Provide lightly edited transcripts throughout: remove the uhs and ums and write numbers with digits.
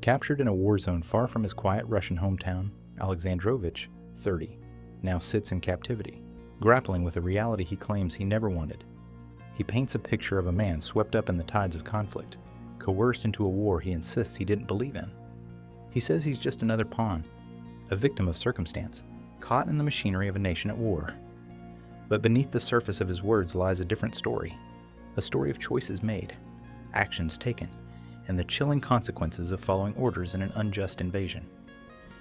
Captured in a war zone far from his quiet Russian hometown, Alexandrovich, 30, now sits in captivity, grappling with a reality he claims he never wanted. He paints a picture of a man swept up in the tides of conflict, coerced into a war he insists he didn't believe in. He says he's just another pawn, a victim of circumstance, caught in the machinery of a nation at war. But beneath the surface of his words lies a different story, a story of choices made, actions taken, and the chilling consequences of following orders in an unjust invasion.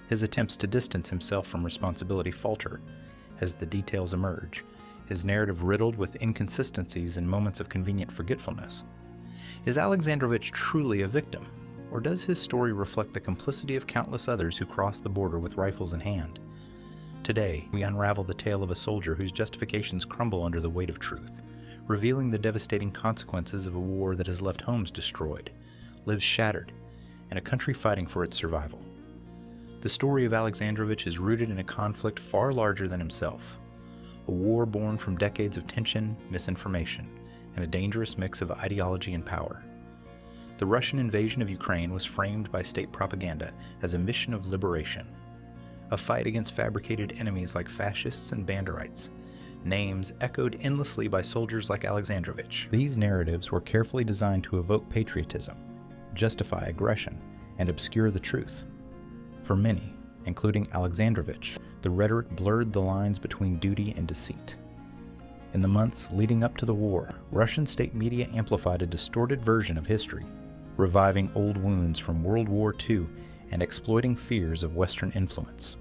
His attempts to distance himself from responsibility falter as the details emerge, his narrative riddled with inconsistencies and moments of convenient forgetfulness. Is Alexandrovich truly a victim, or does his story reflect the complicity of countless others who crossed the border with rifles in hand? Today, we unravel the tale of a soldier whose justifications crumble under the weight of truth, revealing the devastating consequences of a war that has left homes destroyed, lives shattered, and a country fighting for its survival. The story of Alexandrovich is rooted in a conflict far larger than himself, a war born from decades of tension, misinformation, and a dangerous mix of ideology and power. The Russian invasion of Ukraine was framed by state propaganda as a mission of liberation, a fight against fabricated enemies like fascists and Banderites, names echoed endlessly by soldiers like Alexandrovich. These narratives were carefully designed to evoke patriotism, justify aggression, and obscure the truth. For many, including Alexandrovich, the rhetoric blurred the lines between duty and deceit. In the months leading up to the war, Russian state media amplified a distorted version of history, reviving old wounds from World War II and exploiting fears of Western influence.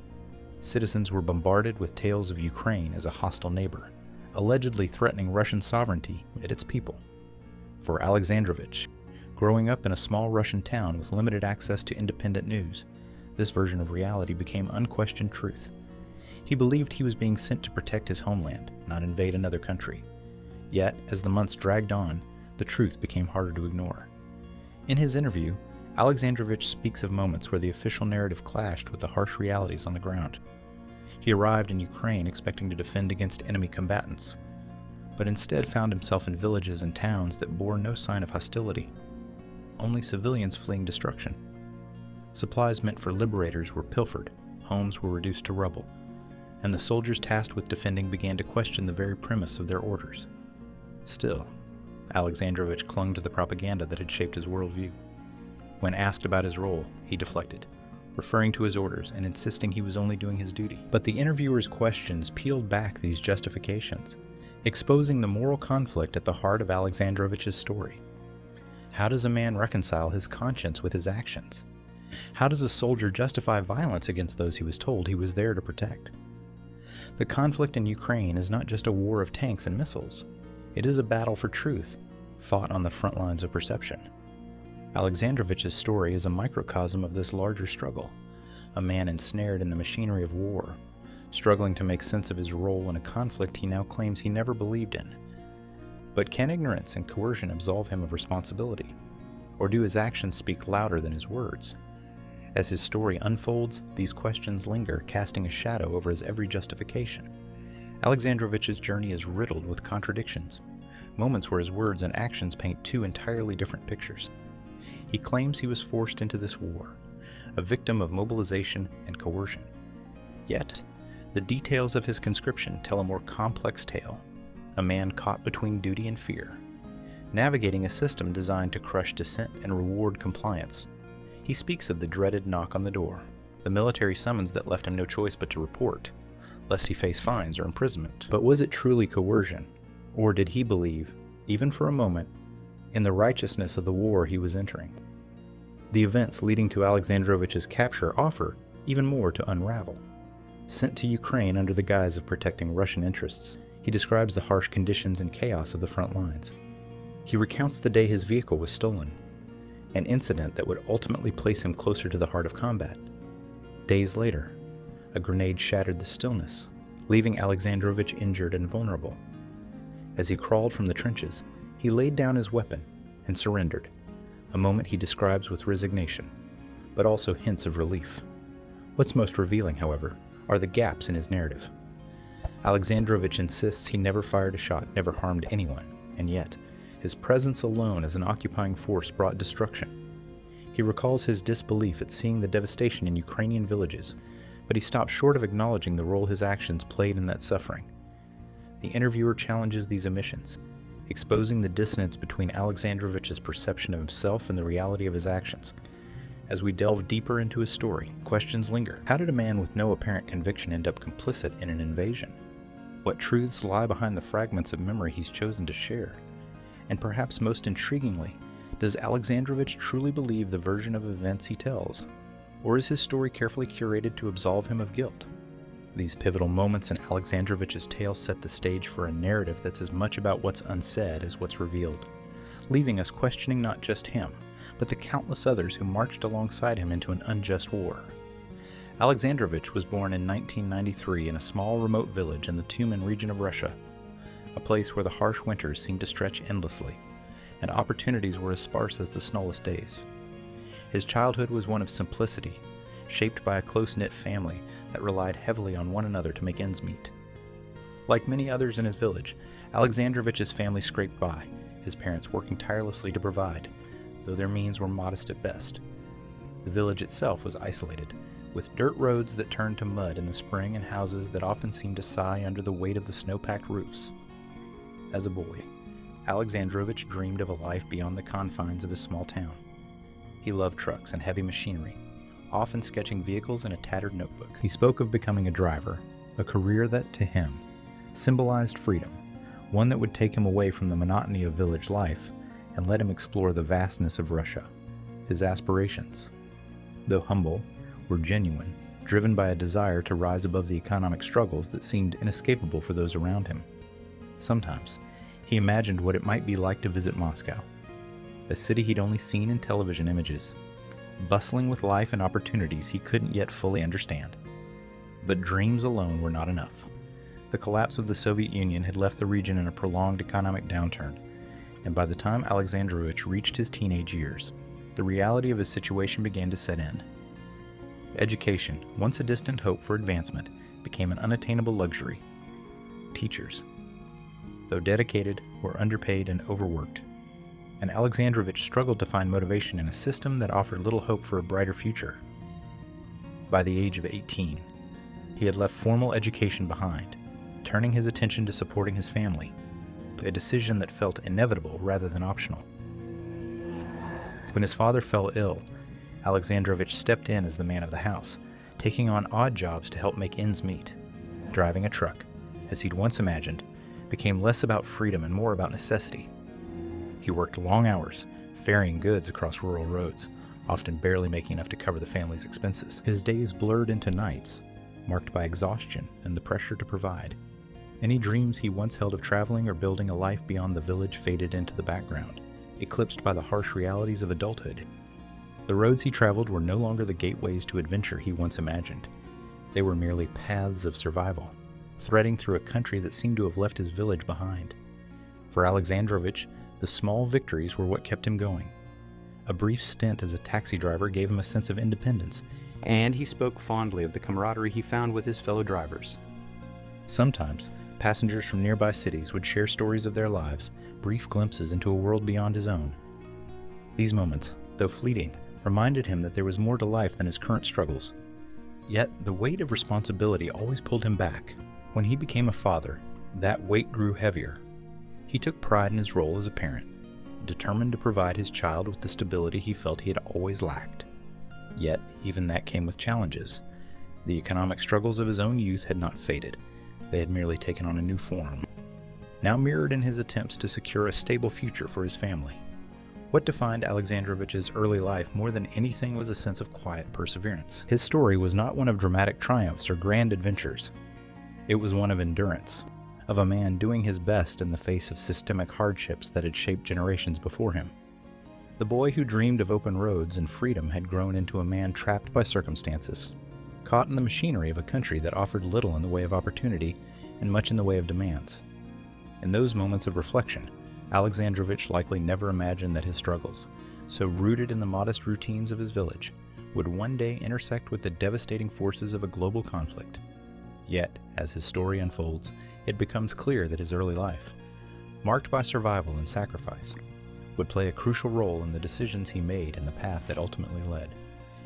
Citizens were bombarded with tales of Ukraine as a hostile neighbor, allegedly threatening Russian sovereignty and its people. For Alexandrovich, growing up in a small Russian town with limited access to independent news, this version of reality became unquestioned truth. He believed he was being sent to protect his homeland, not invade another country. Yet, as the months dragged on, the truth became harder to ignore. In his interview, Alexandrovich speaks of moments where the official narrative clashed with the harsh realities on the ground. He arrived in Ukraine expecting to defend against enemy combatants, but instead found himself in villages and towns that bore no sign of hostility, only civilians fleeing destruction. Supplies meant for liberators were pilfered, homes were reduced to rubble, and the soldiers tasked with defending began to question the very premise of their orders. Still, Alexandrovich clung to the propaganda that had shaped his worldview. When asked about his role, he deflected, referring to his orders and insisting he was only doing his duty. But the interviewer's questions peeled back these justifications, exposing the moral conflict at the heart of Alexandrovich's story. How does a man reconcile his conscience with his actions? How does a soldier justify violence against those he was told he was there to protect? The conflict in Ukraine is not just a war of tanks and missiles. It is a battle for truth, fought on the front lines of perception. Alexandrovich's story is a microcosm of this larger struggle, a man ensnared in the machinery of war, struggling to make sense of his role in a conflict he now claims he never believed in. But can ignorance and coercion absolve him of responsibility? Or do his actions speak louder than his words? As his story unfolds, these questions linger, casting a shadow over his every justification. Alexandrovich's journey is riddled with contradictions, moments where his words and actions paint two entirely different pictures. He claims he was forced into this war, a victim of mobilization and coercion. Yet, the details of his conscription tell a more complex tale, a man caught between duty and fear, navigating a system designed to crush dissent and reward compliance. He speaks of the dreaded knock on the door, the military summons that left him no choice but to report, lest he face fines or imprisonment. But was it truly coercion, or did he believe, even for a moment, in the righteousness of the war he was entering? The events leading to Alexandrovich's capture offer even more to unravel. Sent to Ukraine under the guise of protecting Russian interests, he describes the harsh conditions and chaos of the front lines. He recounts the day his vehicle was stolen, an incident that would ultimately place him closer to the heart of combat. Days later, a grenade shattered the stillness, leaving Alexandrovich injured and vulnerable. As he crawled from the trenches, he laid down his weapon and surrendered, a moment he describes with resignation, but also hints of relief. What's most revealing, however, are the gaps in his narrative. Alexandrovich insists he never fired a shot, never harmed anyone, and yet, his presence alone as an occupying force brought destruction. He recalls his disbelief at seeing the devastation in Ukrainian villages, but he stops short of acknowledging the role his actions played in that suffering. The interviewer challenges these omissions, exposing the dissonance between Alexandrovich's perception of himself and the reality of his actions. As we delve deeper into his story, questions linger. How did a man with no apparent conviction end up complicit in an invasion? What truths lie behind the fragments of memory he's chosen to share? And perhaps most intriguingly, does Alexandrovich truly believe the version of events he tells? Or is his story carefully curated to absolve him of guilt? These pivotal moments in Alexandrovich's tale set the stage for a narrative that's as much about what's unsaid as what's revealed, leaving us questioning not just him, but the countless others who marched alongside him into an unjust war. Alexandrovich was born in 1993 in a small remote village in the Tyumen region of Russia, a place where the harsh winters seemed to stretch endlessly, and opportunities were as sparse as the snowless days. His childhood was one of simplicity, shaped by a close-knit family that relied heavily on one another to make ends meet. Like many others in his village, Alexandrovich's family scraped by, his parents working tirelessly to provide, though their means were modest at best. The village itself was isolated, with dirt roads that turned to mud in the spring and houses that often seemed to sigh under the weight of the snow-packed roofs. As a boy, Alexandrovich dreamed of a life beyond the confines of his small town. He loved trucks and heavy machinery, often sketching vehicles in a tattered notebook. He spoke of becoming a driver, a career that, to him, symbolized freedom, one that would take him away from the monotony of village life and let him explore the vastness of Russia. His aspirations, though humble, were genuine, driven by a desire to rise above the economic struggles that seemed inescapable for those around him. Sometimes, he imagined what it might be like to visit Moscow, a city he'd only seen in television images, bustling with life and opportunities he couldn't yet fully understand. But dreams alone were not enough. The collapse of the Soviet Union had left the region in a prolonged economic downturn, and by the time Alexandrovich reached his teenage years, the reality of his situation began to set in. Education, once a distant hope for advancement, became an unattainable luxury. Teachers, though dedicated, were underpaid and overworked, and Alexandrovich struggled to find motivation in a system that offered little hope for a brighter future. By the age of 18, he had left formal education behind, turning his attention to supporting his family, a decision that felt inevitable rather than optional. When his father fell ill, Alexandrovich stepped in as the man of the house, taking on odd jobs to help make ends meet. Driving a truck, as he'd once imagined, became less about freedom and more about necessity. He worked long hours, ferrying goods across rural roads, often barely making enough to cover the family's expenses. His days blurred into nights, marked by exhaustion and the pressure to provide. Any dreams he once held of traveling or building a life beyond the village faded into the background, eclipsed by the harsh realities of adulthood. The roads he traveled were no longer the gateways to adventure he once imagined. They were merely paths of survival, threading through a country that seemed to have left his village behind. For Alexandrovich, the small victories were what kept him going. A brief stint as a taxi driver gave him a sense of independence, and he spoke fondly of the camaraderie he found with his fellow drivers. Sometimes, passengers from nearby cities would share stories of their lives, brief glimpses into a world beyond his own. These moments, though fleeting, reminded him that there was more to life than his current struggles. Yet, the weight of responsibility always pulled him back. When he became a father, that weight grew heavier. He took pride in his role as a parent, determined to provide his child with the stability he felt he had always lacked. Yet, even that came with challenges. The economic struggles of his own youth had not faded. They had merely taken on a new form, now mirrored in his attempts to secure a stable future for his family. What defined Alexandrovich's early life more than anything was a sense of quiet perseverance. His story was not one of dramatic triumphs or grand adventures. It was one of endurance, of a man doing his best in the face of systemic hardships that had shaped generations before him. The boy who dreamed of open roads and freedom had grown into a man trapped by circumstances, caught in the machinery of a country that offered little in the way of opportunity and much in the way of demands. In those moments of reflection, Alexandrovich likely never imagined that his struggles, so rooted in the modest routines of his village, would one day intersect with the devastating forces of a global conflict. Yet, as his story unfolds, it becomes clear that his early life, marked by survival and sacrifice, would play a crucial role in the decisions he made and the path that ultimately led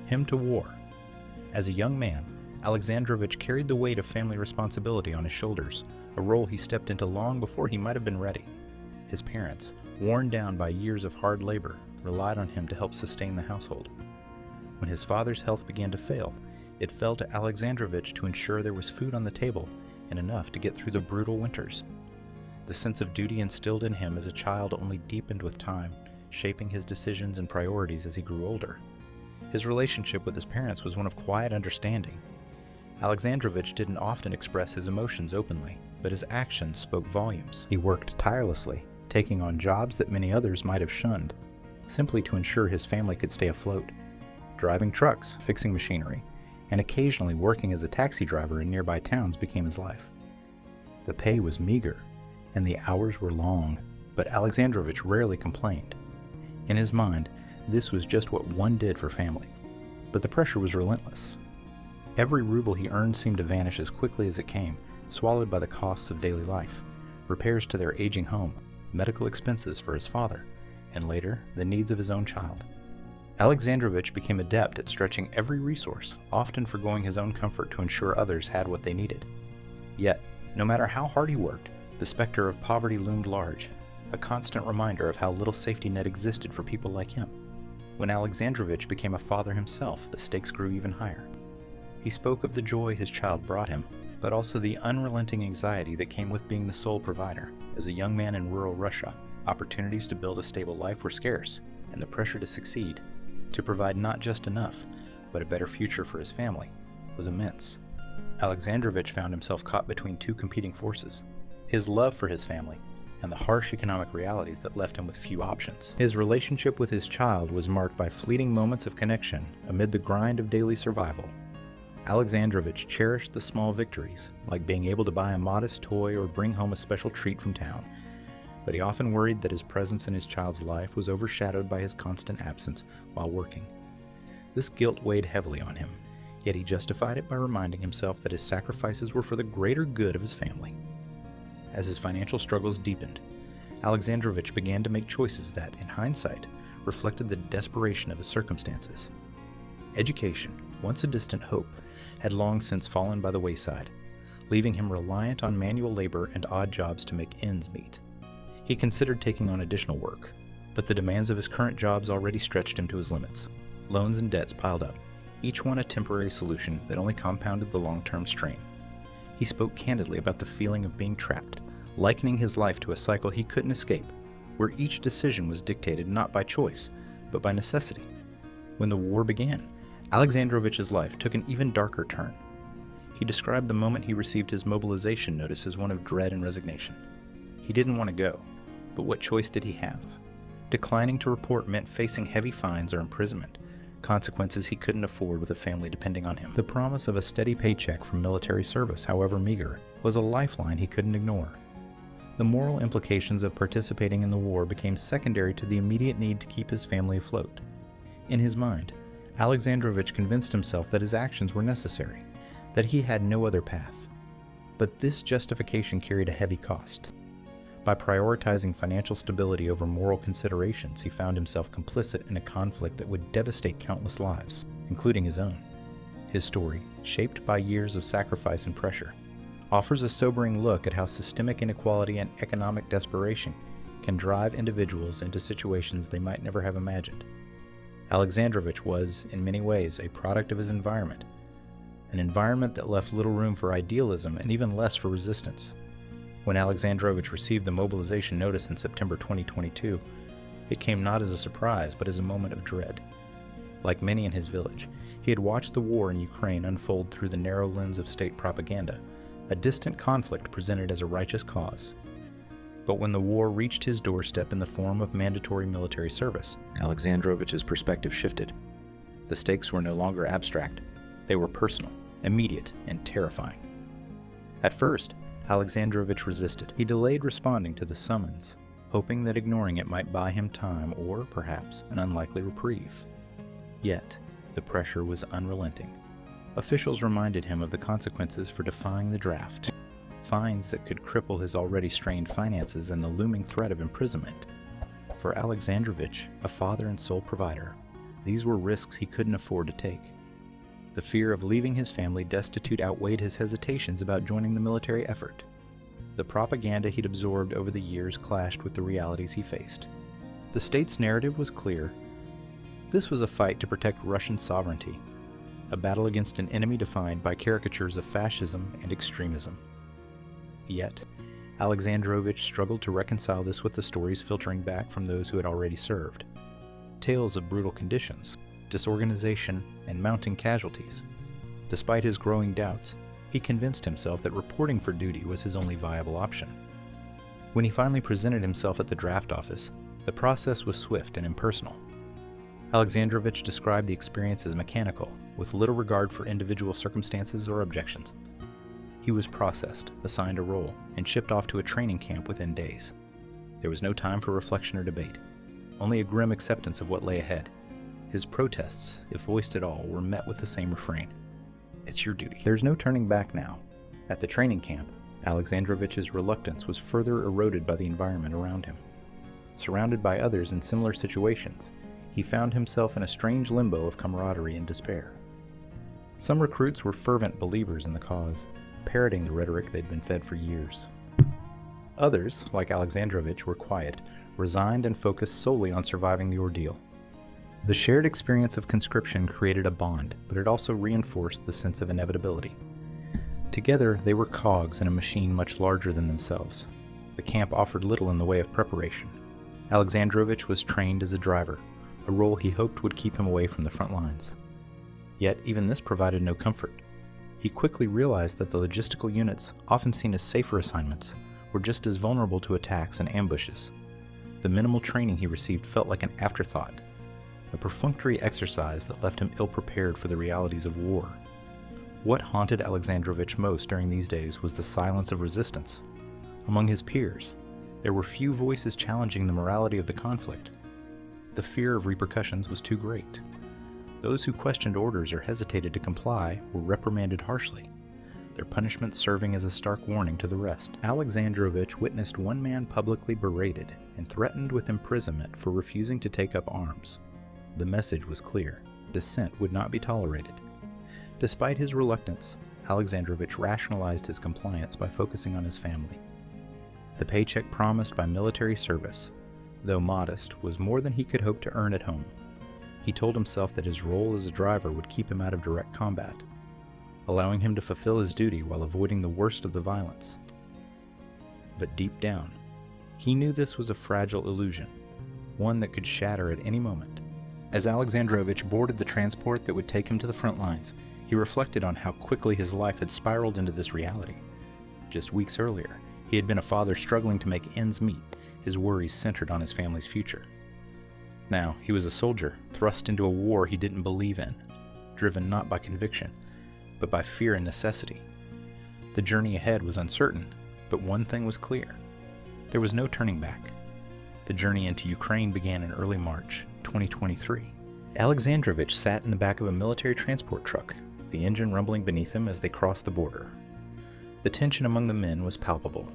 him to war. As a young man, Alexandrovich carried the weight of family responsibility on his shoulders, a role he stepped into long before he might have been ready. His parents, worn down by years of hard labor, relied on him to help sustain the household. When his father's health began to fail, it fell to Alexandrovich to ensure there was food on the table and enough to get through the brutal winters. The sense of duty instilled in him as a child only deepened with time, shaping his decisions and priorities as he grew older. His relationship with his parents was one of quiet understanding. Alexandrovich didn't often express his emotions openly, but his actions spoke volumes. He worked tirelessly, taking on jobs that many others might have shunned, simply to ensure his family could stay afloat. Driving trucks, fixing machinery, and occasionally working as a taxi driver in nearby towns became his life. The pay was meager, and the hours were long, but Alexandrovich rarely complained. In his mind, this was just what one did for family. But the pressure was relentless. Every ruble he earned seemed to vanish as quickly as it came, swallowed by the costs of daily life, repairs to their aging home, medical expenses for his father, and later, the needs of his own child. Alexandrovich became adept at stretching every resource, often forgoing his own comfort to ensure others had what they needed. Yet, no matter how hard he worked, the specter of poverty loomed large, a constant reminder of how little safety net existed for people like him. When Alexandrovich became a father himself, the stakes grew even higher. He spoke of the joy his child brought him, but also the unrelenting anxiety that came with being the sole provider. As a young man in rural Russia, opportunities to build a stable life were scarce, and the pressure to succeed, to provide not just enough, but a better future for his family, was immense. Alexandrovich found himself caught between two competing forces: his love for his family and the harsh economic realities that left him with few options. His relationship with his child was marked by fleeting moments of connection amid the grind of daily survival. Alexandrovich cherished the small victories, like being able to buy a modest toy or bring home a special treat from town, but he often worried that his presence in his child's life was overshadowed by his constant absence while working. This guilt weighed heavily on him, yet he justified it by reminding himself that his sacrifices were for the greater good of his family. As his financial struggles deepened, Alexandrovich began to make choices that, in hindsight, reflected the desperation of his circumstances. Education, once a distant hope, had long since fallen by the wayside, leaving him reliant on manual labor and odd jobs to make ends meet. He considered taking on additional work, but the demands of his current jobs already stretched him to his limits. Loans and debts piled up, each one a temporary solution that only compounded the long-term strain. He spoke candidly about the feeling of being trapped, likening his life to a cycle he couldn't escape, where each decision was dictated not by choice, but by necessity. When the war began, Alexandrovich's life took an even darker turn. He described the moment he received his mobilization notice as one of dread and resignation. He didn't want to go, but what choice did he have? Declining to report meant facing heavy fines or imprisonment, consequences he couldn't afford with a family depending on him. The promise of a steady paycheck from military service, however meager, was a lifeline he couldn't ignore. The moral implications of participating in the war became secondary to the immediate need to keep his family afloat. In his mind, Alexandrovich convinced himself that his actions were necessary, that he had no other path. But this justification carried a heavy cost. By prioritizing financial stability over moral considerations, he found himself complicit in a conflict that would devastate countless lives, including his own. His story, shaped by years of sacrifice and pressure, offers a sobering look at how systemic inequality and economic desperation can drive individuals into situations they might never have imagined. Alexandrovich was, in many ways, a product of his environment, an environment that left little room for idealism and even less for resistance. When Alexandrovich received the mobilization notice in September 2022, it came not as a surprise, but as a moment of dread. Like many in his village, he had watched the war in Ukraine unfold through the narrow lens of state propaganda, a distant conflict presented as a righteous cause. But when the war reached his doorstep in the form of mandatory military service, Alexandrovich's perspective shifted. The stakes were no longer abstract. They were personal, immediate, and terrifying. At first, Alexandrovich resisted. He delayed responding to the summons, hoping that ignoring it might buy him time or, perhaps, an unlikely reprieve. Yet, the pressure was unrelenting. Officials reminded him of the consequences for defying the draft. Fines that could cripple his already strained finances and the looming threat of imprisonment. For Alexandrovich, a father and sole provider, these were risks he couldn't afford to take. The fear of leaving his family destitute outweighed his hesitations about joining the military effort. The propaganda he'd absorbed over the years clashed with the realities he faced. The state's narrative was clear. This was a fight to protect Russian sovereignty, a battle against an enemy defined by caricatures of fascism and extremism. Yet, Alexandrovich struggled to reconcile this with the stories filtering back from those who had already served. Tales of brutal conditions, disorganization, and mounting casualties. Despite his growing doubts, he convinced himself that reporting for duty was his only viable option. When he finally presented himself at the draft office, the process was swift and impersonal. Alexandrovich described the experience as mechanical, with little regard for individual circumstances or objections. He was processed, assigned a role, and shipped off to a training camp within days. There was no time for reflection or debate, only a grim acceptance of what lay ahead. His protests, if voiced at all, were met with the same refrain: "It's your duty." There's no turning back now. At the training camp, Alexandrovich's reluctance was further eroded by the environment around him. Surrounded by others in similar situations, he found himself in a strange limbo of camaraderie and despair. Some recruits were fervent believers in the cause, parroting the rhetoric they'd been fed for years. Others, like Alexandrovich, were quiet, resigned, and focused solely on surviving the ordeal. The shared experience of conscription created a bond, but it also reinforced the sense of inevitability. Together, they were cogs in a machine much larger than themselves. The camp offered little in the way of preparation. Alexandrovich was trained as a driver, a role he hoped would keep him away from the front lines. Yet even this provided no comfort. He quickly realized that the logistical units, often seen as safer assignments, were just as vulnerable to attacks and ambushes. The minimal training he received felt like an afterthought, a perfunctory exercise that left him ill-prepared for the realities of war. What haunted Alexandrovich most during these days was the silence of resistance. Among his peers, there were few voices challenging the morality of the conflict. The fear of repercussions was too great. Those who questioned orders or hesitated to comply were reprimanded harshly, their punishment serving as a stark warning to the rest. Alexandrovich witnessed one man publicly berated and threatened with imprisonment for refusing to take up arms. The message was clear: dissent would not be tolerated. Despite his reluctance, Alexandrovich rationalized his compliance by focusing on his family. The paycheck promised by military service, though modest, was more than he could hope to earn at home. He told himself that his role as a driver would keep him out of direct combat, allowing him to fulfill his duty while avoiding the worst of the violence. But deep down, he knew this was a fragile illusion, one that could shatter at any moment. As Alexandrovich boarded the transport that would take him to the front lines, he reflected on how quickly his life had spiraled into this reality. Just weeks earlier, he had been a father struggling to make ends meet, his worries centered on his family's future. Now, he was a soldier, thrust into a war he didn't believe in, driven not by conviction, but by fear and necessity. The journey ahead was uncertain, but one thing was clear: there was no turning back. The journey into Ukraine began in early March 2023. Alexandrovich sat in the back of a military transport truck, the engine rumbling beneath him as they crossed the border. The tension among the men was palpable,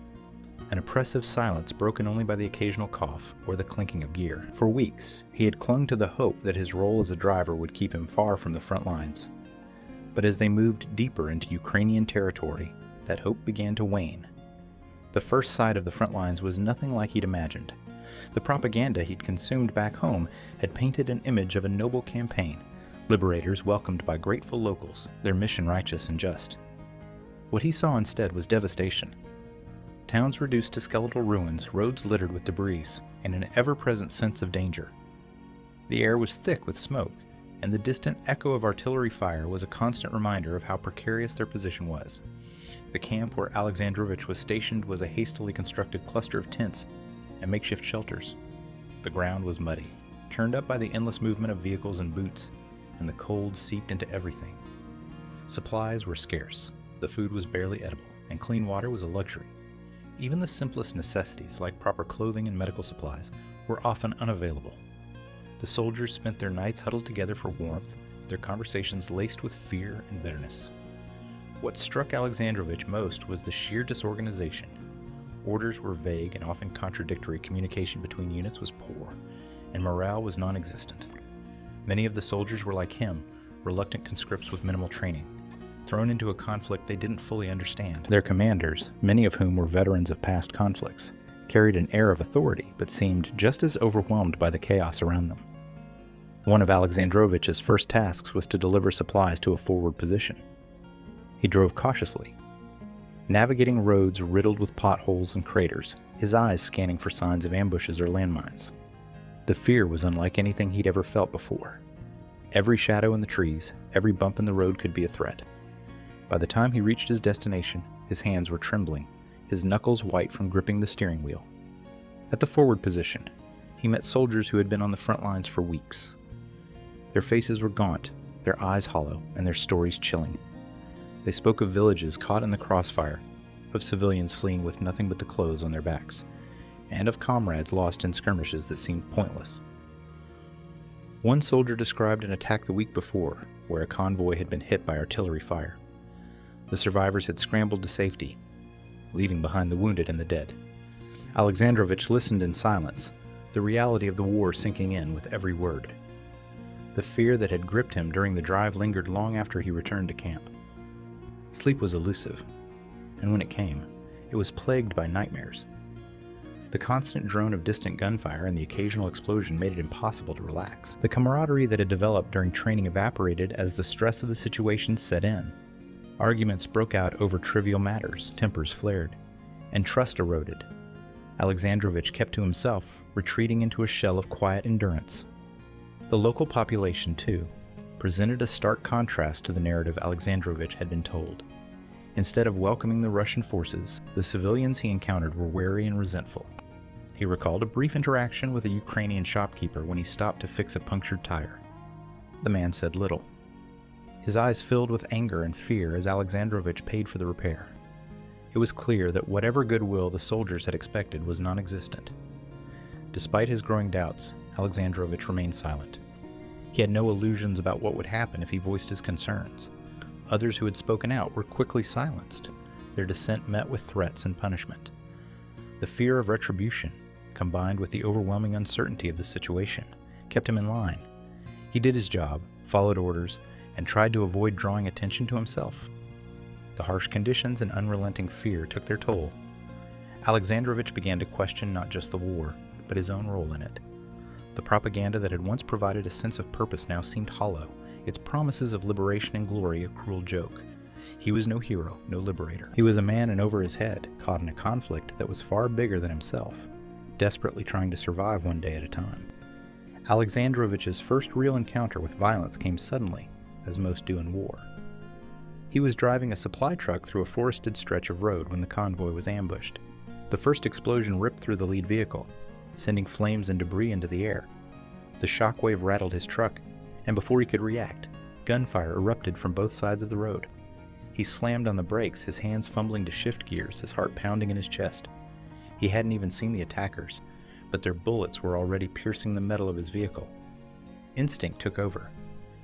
an oppressive silence broken only by the occasional cough or the clinking of gear. For weeks, he had clung to the hope that his role as a driver would keep him far from the front lines. But as they moved deeper into Ukrainian territory, that hope began to wane. The first sight of the front lines was nothing like he'd imagined. The propaganda he'd consumed back home had painted an image of a noble campaign, liberators welcomed by grateful locals, their mission righteous and just. What he saw instead was devastation. Towns reduced to skeletal ruins, roads littered with debris, and an ever-present sense of danger. The air was thick with smoke, and the distant echo of artillery fire was a constant reminder of how precarious their position was. The camp where Alexandrovich was stationed was a hastily constructed cluster of tents and makeshift shelters. The ground was muddy, churned up by the endless movement of vehicles and boots, and the cold seeped into everything. Supplies were scarce, the food was barely edible, and clean water was a luxury. Even the simplest necessities, like proper clothing and medical supplies, were often unavailable. The soldiers spent their nights huddled together for warmth, their conversations laced with fear and bitterness. What struck Alexandrovich most was the sheer disorganization. Orders were vague and often contradictory, communication between units was poor, and morale was non-existent. Many of the soldiers were like him, reluctant conscripts with minimal training, thrown into a conflict they didn't fully understand. Their commanders, many of whom were veterans of past conflicts, carried an air of authority but seemed just as overwhelmed by the chaos around them. One of Alexandrovich's first tasks was to deliver supplies to a forward position. He drove cautiously, navigating roads riddled with potholes and craters, his eyes scanning for signs of ambushes or landmines. The fear was unlike anything he'd ever felt before. Every shadow in the trees, every bump in the road could be a threat. By the time he reached his destination, his hands were trembling, his knuckles white from gripping the steering wheel. At the forward position, he met soldiers who had been on the front lines for weeks. Their faces were gaunt, their eyes hollow, and their stories chilling. They spoke of villages caught in the crossfire, of civilians fleeing with nothing but the clothes on their backs, and of comrades lost in skirmishes that seemed pointless. One soldier described an attack the week before, where a convoy had been hit by artillery fire. The survivors had scrambled to safety, leaving behind the wounded and the dead. Alexandrovich listened in silence, the reality of the war sinking in with every word. The fear that had gripped him during the drive lingered long after he returned to camp. Sleep was elusive, and when it came, it was plagued by nightmares. The constant drone of distant gunfire and the occasional explosion made it impossible to relax. The camaraderie that had developed during training evaporated as the stress of the situation set in. Arguments broke out over trivial matters, tempers flared, and trust eroded. Alexandrovich kept to himself, retreating into a shell of quiet endurance. The local population, too, presented a stark contrast to the narrative Alexandrovich had been told. Instead of welcoming the Russian forces, the civilians he encountered were wary and resentful. He recalled a brief interaction with a Ukrainian shopkeeper when he stopped to fix a punctured tire. The man said little. His eyes filled with anger and fear as Alexandrovich paid for the repair. It was clear that whatever goodwill the soldiers had expected was non-existent. Despite his growing doubts, Alexandrovich remained silent. He had no illusions about what would happen if he voiced his concerns. Others who had spoken out were quickly silenced, their dissent met with threats and punishment. The fear of retribution, combined with the overwhelming uncertainty of the situation, kept him in line. He did his job, followed orders, and tried to avoid drawing attention to himself. The harsh conditions and unrelenting fear took their toll. Alexandrovich began to question not just the war, but his own role in it. The propaganda that had once provided a sense of purpose now seemed hollow, its promises of liberation and glory a cruel joke. He was no hero, no liberator. He was a man in over his head, caught in a conflict that was far bigger than himself, desperately trying to survive one day at a time. Alexandrovich's first real encounter with violence came suddenly, as most do in war. He was driving a supply truck through a forested stretch of road when the convoy was ambushed. The first explosion ripped through the lead vehicle, sending flames and debris into the air. The shockwave rattled his truck, and before he could react, gunfire erupted from both sides of the road. He slammed on the brakes, his hands fumbling to shift gears, his heart pounding in his chest. He hadn't even seen the attackers, but their bullets were already piercing the metal of his vehicle. Instinct took over.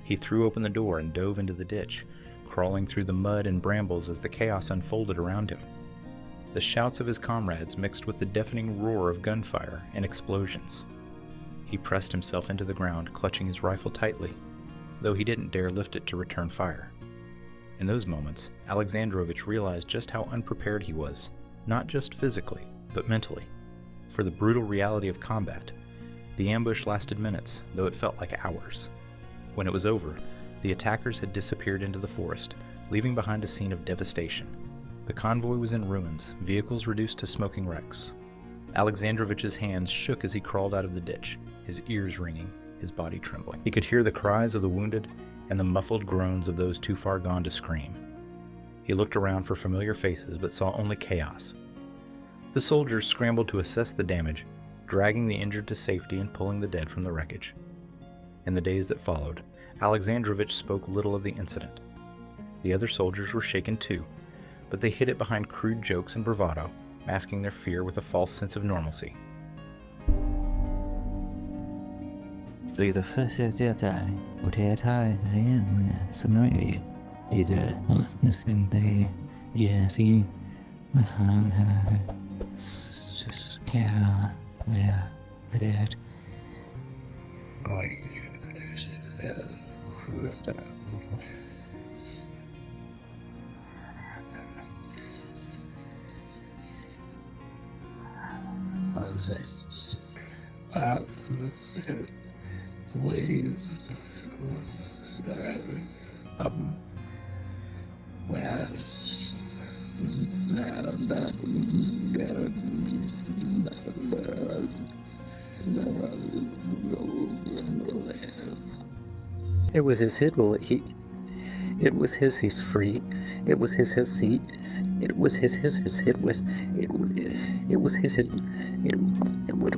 He threw open the door and dove into the ditch, crawling through the mud and brambles as the chaos unfolded around him. The shouts of his comrades mixed with the deafening roar of gunfire and explosions. He pressed himself into the ground, clutching his rifle tightly, though he didn't dare lift it to return fire. In those moments, Alexandrovich realized just how unprepared he was, not just physically, but mentally, for the brutal reality of combat. The ambush lasted minutes, though it felt like hours. When it was over, the attackers had disappeared into the forest, leaving behind a scene of devastation. The convoy was in ruins, vehicles reduced to smoking wrecks. Alexandrovich's hands shook as he crawled out of the ditch, his ears ringing, his body trembling. He could hear the cries of the wounded and the muffled groans of those too far gone to scream. He looked around for familiar faces, but saw only chaos. The soldiers scrambled to assess the damage, dragging the injured to safety and pulling the dead from the wreckage. In the days that followed, Alexandrovich spoke little of the incident. The other soldiers were shaken too, but they hid it behind crude jokes and bravado, masking their fear with a false sense of normalcy. 对的分析就在我这太人什么语，一直是的也是， Yeah, I did. It was his hit. It was his free. It was his seat. It was his. It was it. It was his hit. It would.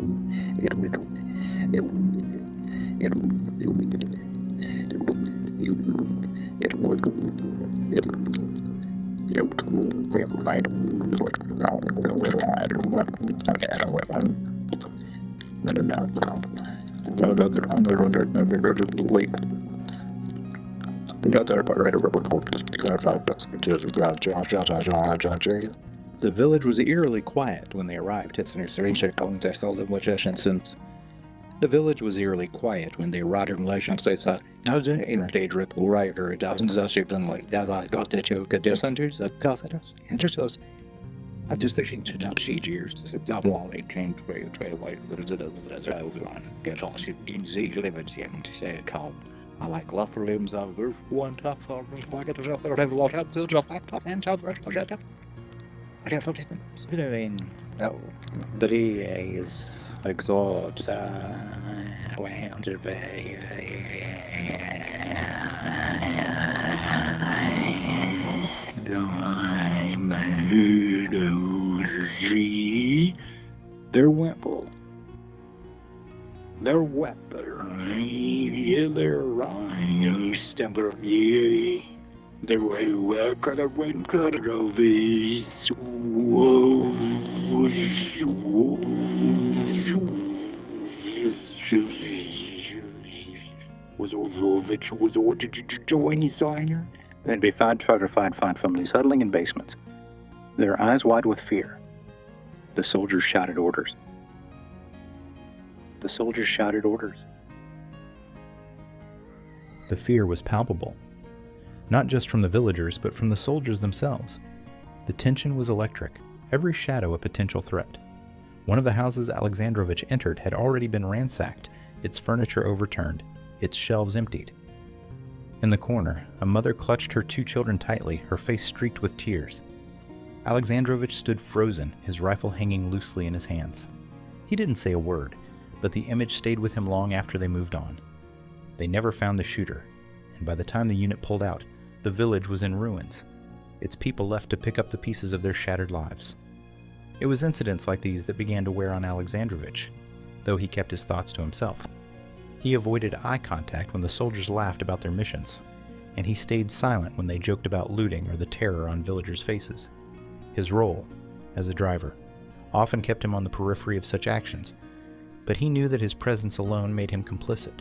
It would. It The village was eerily quiet when they arrived. The village was eerily quiet when they arrived in relation to I just think to not see years to sit down while they came to a trail like get all shit in the limits and say called I like love for limbs of the one tough like it was a lot of the job and child project. I have noticed spinning the day is exhaust around the bay. They're weapon. They're weapon. Yeah, they're right. Stemper. Yeah. They're well cut of these. Was ordered to join his signer. They'd be find families huddling in basements, their eyes wide with fear. The soldiers shouted orders. The soldiers shouted orders. The fear was palpable, not just from the villagers, but from the soldiers themselves. The tension was electric, every shadow a potential threat. One of the houses Alexandrovich entered had already been ransacked, its furniture overturned, its shelves emptied. In the corner, a mother clutched her 2 children tightly, her face streaked with tears. Alexandrovich stood frozen, his rifle hanging loosely in his hands. He didn't say a word, but the image stayed with him long after they moved on. They never found the shooter, and by the time the unit pulled out, the village was in ruins, its people left to pick up the pieces of their shattered lives. It was incidents like these that began to wear on Alexandrovich, though he kept his thoughts to himself. He avoided eye contact when the soldiers laughed about their missions, and he stayed silent when they joked about looting or the terror on villagers' faces. His role, as a driver, often kept him on the periphery of such actions, but he knew that his presence alone made him complicit.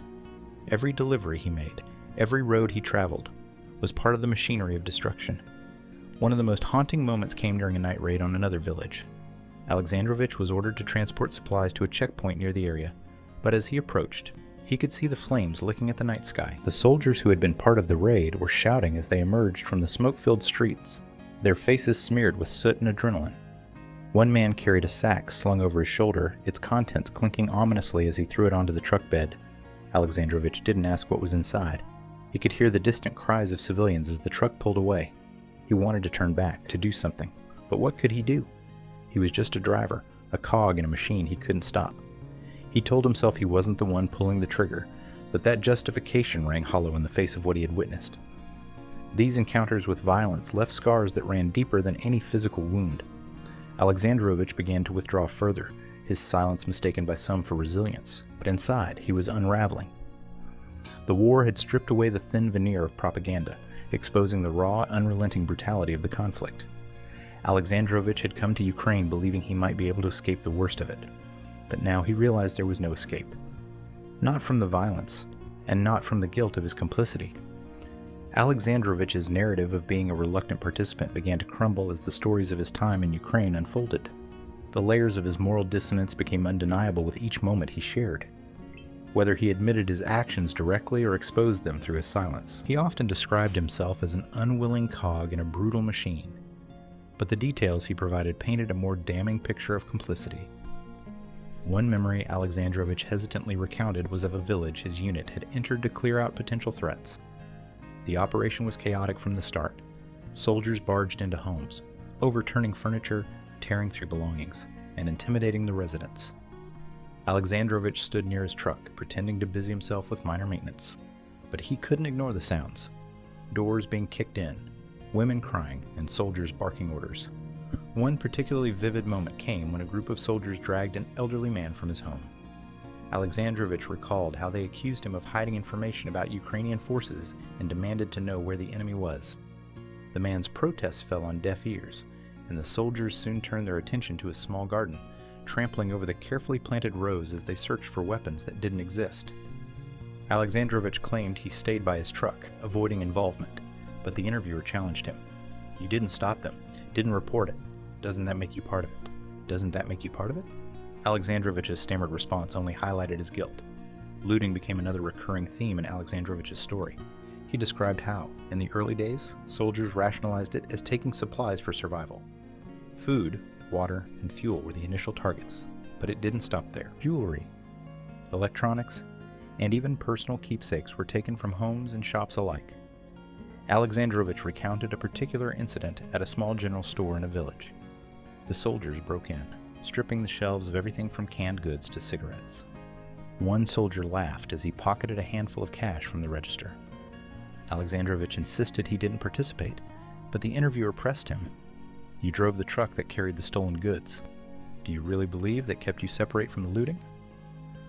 Every delivery he made, every road he traveled, was part of the machinery of destruction. One of the most haunting moments came during a night raid on another village. Alexandrovich was ordered to transport supplies to a checkpoint near the area, but as he approached, he could see the flames licking at the night sky. The soldiers who had been part of the raid were shouting as they emerged from the smoke-filled streets, their faces smeared with soot and adrenaline. One man carried a sack slung over his shoulder, its contents clinking ominously as he threw it onto the truck bed. Alexandrovich didn't ask what was inside. He could hear the distant cries of civilians as the truck pulled away. He wanted to turn back, to do something, but what could he do? He was just a driver, a cog in a machine he couldn't stop. He told himself he wasn't the one pulling the trigger, but that justification rang hollow in the face of what he had witnessed. These encounters with violence left scars that ran deeper than any physical wound. Alexandrovich began to withdraw further, his silence mistaken by some for resilience, but inside he was unraveling. The war had stripped away the thin veneer of propaganda, exposing the raw, unrelenting brutality of the conflict. Alexandrovich had come to Ukraine believing he might be able to escape the worst of it, but now he realized there was no escape. Not from the violence, and not from the guilt of his complicity. Alexandrovich's narrative of being a reluctant participant began to crumble as the stories of his time in Ukraine unfolded. The layers of his moral dissonance became undeniable with each moment he shared, whether he admitted his actions directly or exposed them through his silence. He often described himself as an unwilling cog in a brutal machine, but the details he provided painted a more damning picture of complicity. One memory Alexandrovich hesitantly recounted was of a village his unit had entered to clear out potential threats. The operation was chaotic from the start. Soldiers barged into homes, overturning furniture, tearing through belongings, and intimidating the residents. Alexandrovich stood near his truck, pretending to busy himself with minor maintenance. But he couldn't ignore the sounds. Doors being kicked in, women crying, and soldiers barking orders. One particularly vivid moment came when a group of soldiers dragged an elderly man from his home. Alexandrovich recalled how they accused him of hiding information about Ukrainian forces and demanded to know where the enemy was. The man's protests fell on deaf ears, and the soldiers soon turned their attention to a small garden, trampling over the carefully planted rows as they searched for weapons that didn't exist. Alexandrovich claimed he stayed by his truck, avoiding involvement, but the interviewer challenged him. "You didn't stop them, didn't report it. Doesn't that make you part of it? Doesn't that make you part of it?" Alexandrovich's stammered response only highlighted his guilt. Looting became another recurring theme in Alexandrovich's story. He described how, in the early days, soldiers rationalized it as taking supplies for survival. Food, water, and fuel were the initial targets, but it didn't stop there. Jewelry, electronics, and even personal keepsakes were taken from homes and shops alike. Alexandrovich recounted a particular incident at a small general store in a village. The soldiers broke in, stripping the shelves of everything from canned goods to cigarettes. One soldier laughed as he pocketed a handful of cash from the register. Alexandrovich insisted he didn't participate, but the interviewer pressed him. "You drove the truck that carried the stolen goods. Do you really believe that kept you separate from the looting?"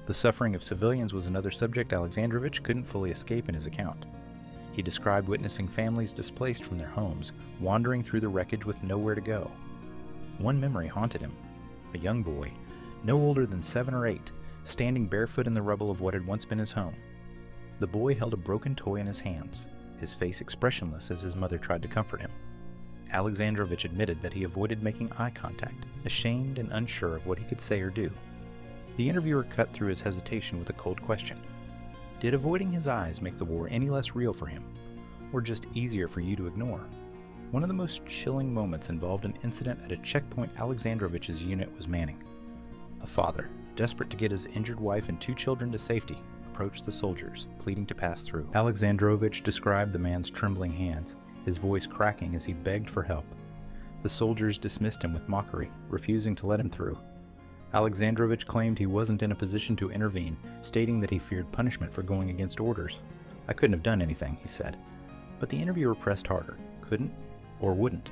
The suffering of civilians was another subject Alexandrovich couldn't fully escape in his account. He described witnessing families displaced from their homes, wandering through the wreckage with nowhere to go. One memory haunted him. A young boy, no older than 7 or 8, standing barefoot in the rubble of what had once been his home. The boy held a broken toy in his hands, his face expressionless as his mother tried to comfort him. Alexandrovich admitted that he avoided making eye contact, ashamed and unsure of what he could say or do. The interviewer cut through his hesitation with a cold question. Did avoiding his eyes make the war any less real for him, or just easier for you to ignore? One of the most chilling moments involved an incident at a checkpoint Alexandrovich's unit was manning. A father, desperate to get his injured wife and 2 children to safety, approached the soldiers, pleading to pass through. Alexandrovich described the man's trembling hands, his voice cracking as he begged for help. The soldiers dismissed him with mockery, refusing to let him through. Alexandrovich claimed he wasn't in a position to intervene, stating that he feared punishment for going against orders. "I couldn't have done anything," he said. But the interviewer pressed harder. Couldn't or wouldn't.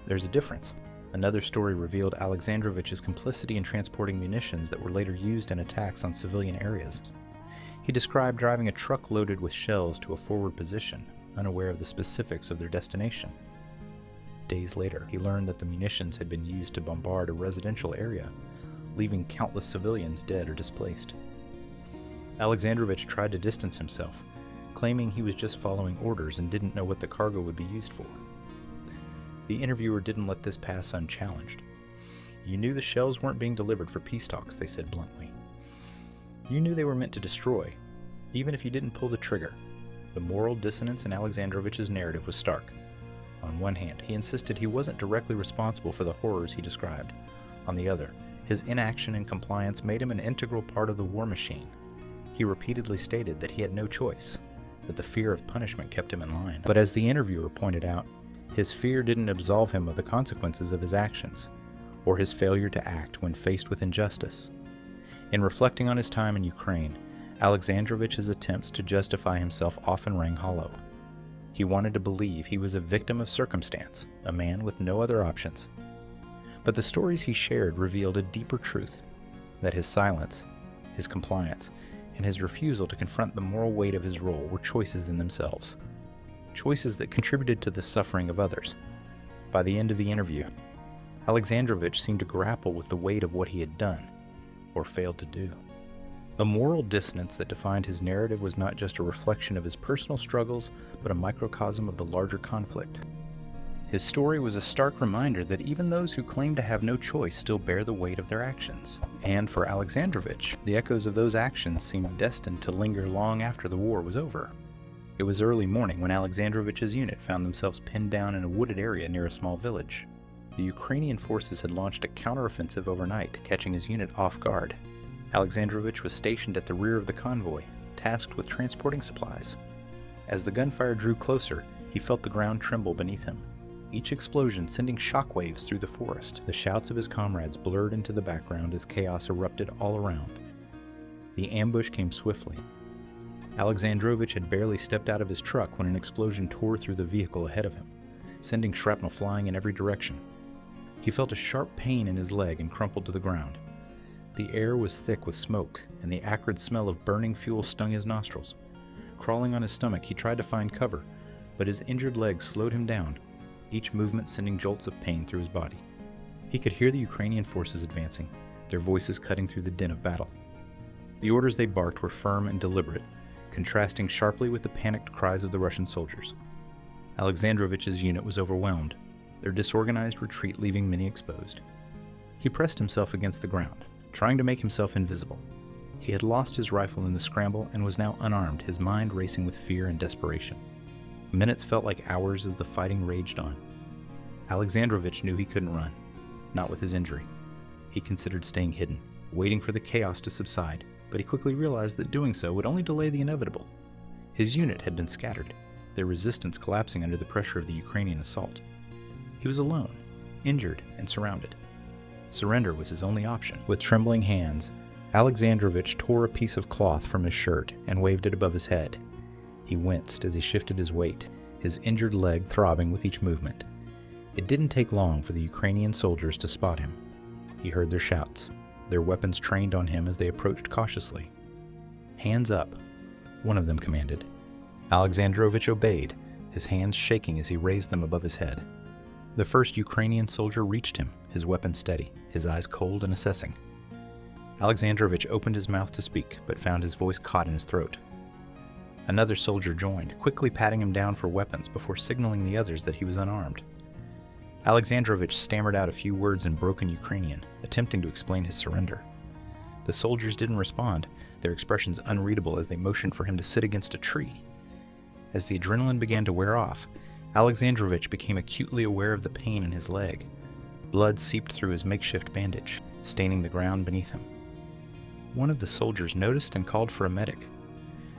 There's a difference. Another story revealed Alexandrovich's complicity in transporting munitions that were later used in attacks on civilian areas. He described driving a truck loaded with shells to a forward position, unaware of the specifics of their destination. Days later, he learned that the munitions had been used to bombard a residential area, leaving countless civilians dead or displaced. Alexandrovich tried to distance himself, claiming he was just following orders and didn't know what the cargo would be used for. The interviewer didn't let this pass unchallenged. "You knew the shells weren't being delivered for peace talks," they said bluntly. "You knew they were meant to destroy, even if you didn't pull the trigger." The moral dissonance in Alexandrovich's narrative was stark. On one hand, he insisted he wasn't directly responsible for the horrors he described. On the other, his inaction and compliance made him an integral part of the war machine. He repeatedly stated that he had no choice, that the fear of punishment kept him in line. But as the interviewer pointed out, his fear didn't absolve him of the consequences of his actions, or his failure to act when faced with injustice. In reflecting on his time in Ukraine, Alexandrovich's attempts to justify himself often rang hollow. He wanted to believe he was a victim of circumstance, a man with no other options. But the stories he shared revealed a deeper truth, that his silence, his compliance, and his refusal to confront the moral weight of his role were choices in themselves. Choices that contributed to the suffering of others. By the end of the interview, Alexandrovich seemed to grapple with the weight of what he had done, or failed to do. The moral dissonance that defined his narrative was not just a reflection of his personal struggles, but a microcosm of the larger conflict. His story was a stark reminder that even those who claim to have no choice still bear the weight of their actions. And for Alexandrovich, the echoes of those actions seemed destined to linger long after the war was over. It was early morning when Alexandrovich's unit found themselves pinned down in a wooded area near a small village. The Ukrainian forces had launched a counteroffensive overnight, catching his unit off guard. Alexandrovich was stationed at the rear of the convoy, tasked with transporting supplies. As the gunfire drew closer, he felt the ground tremble beneath him, each explosion sending shockwaves through the forest. The shouts of his comrades blurred into the background as chaos erupted all around. The ambush came swiftly. Alexandrovich had barely stepped out of his truck when an explosion tore through the vehicle ahead of him, sending shrapnel flying in every direction. He felt a sharp pain in his leg and crumpled to the ground. The air was thick with smoke, and the acrid smell of burning fuel stung his nostrils. Crawling on his stomach, he tried to find cover, but his injured leg slowed him down, each movement sending jolts of pain through his body. He could hear the Ukrainian forces advancing, their voices cutting through the din of battle. The orders they barked were firm and deliberate, contrasting sharply with the panicked cries of the Russian soldiers. Alexandrovich's unit was overwhelmed, their disorganized retreat leaving many exposed. He pressed himself against the ground, trying to make himself invisible. He had lost his rifle in the scramble and was now unarmed, his mind racing with fear and desperation. Minutes felt like hours as the fighting raged on. Alexandrovich knew he couldn't run, not with his injury. He considered staying hidden, waiting for the chaos to subside, but he quickly realized that doing so would only delay the inevitable. His unit had been scattered, their resistance collapsing under the pressure of the Ukrainian assault. He was alone, injured, and surrounded. Surrender was his only option. With trembling hands, Alexandrovich tore a piece of cloth from his shirt and waved it above his head. He winced as he shifted his weight, his injured leg throbbing with each movement. It didn't take long for the Ukrainian soldiers to spot him. He heard their shouts, their weapons trained on him as they approached cautiously. "Hands up," one of them commanded. Alexandrovich obeyed, his hands shaking as he raised them above his head. The first Ukrainian soldier reached him, his weapon steady, his eyes cold and assessing. Alexandrovich opened his mouth to speak, but found his voice caught in his throat. Another soldier joined, quickly patting him down for weapons before signaling the others that he was unarmed. Alexandrovich stammered out a few words in broken Ukrainian, attempting to explain his surrender. The soldiers didn't respond, their expressions unreadable as they motioned for him to sit against a tree. As the adrenaline began to wear off, Alexandrovich became acutely aware of the pain in his leg. Blood seeped through his makeshift bandage, staining the ground beneath him. One of the soldiers noticed and called for a medic.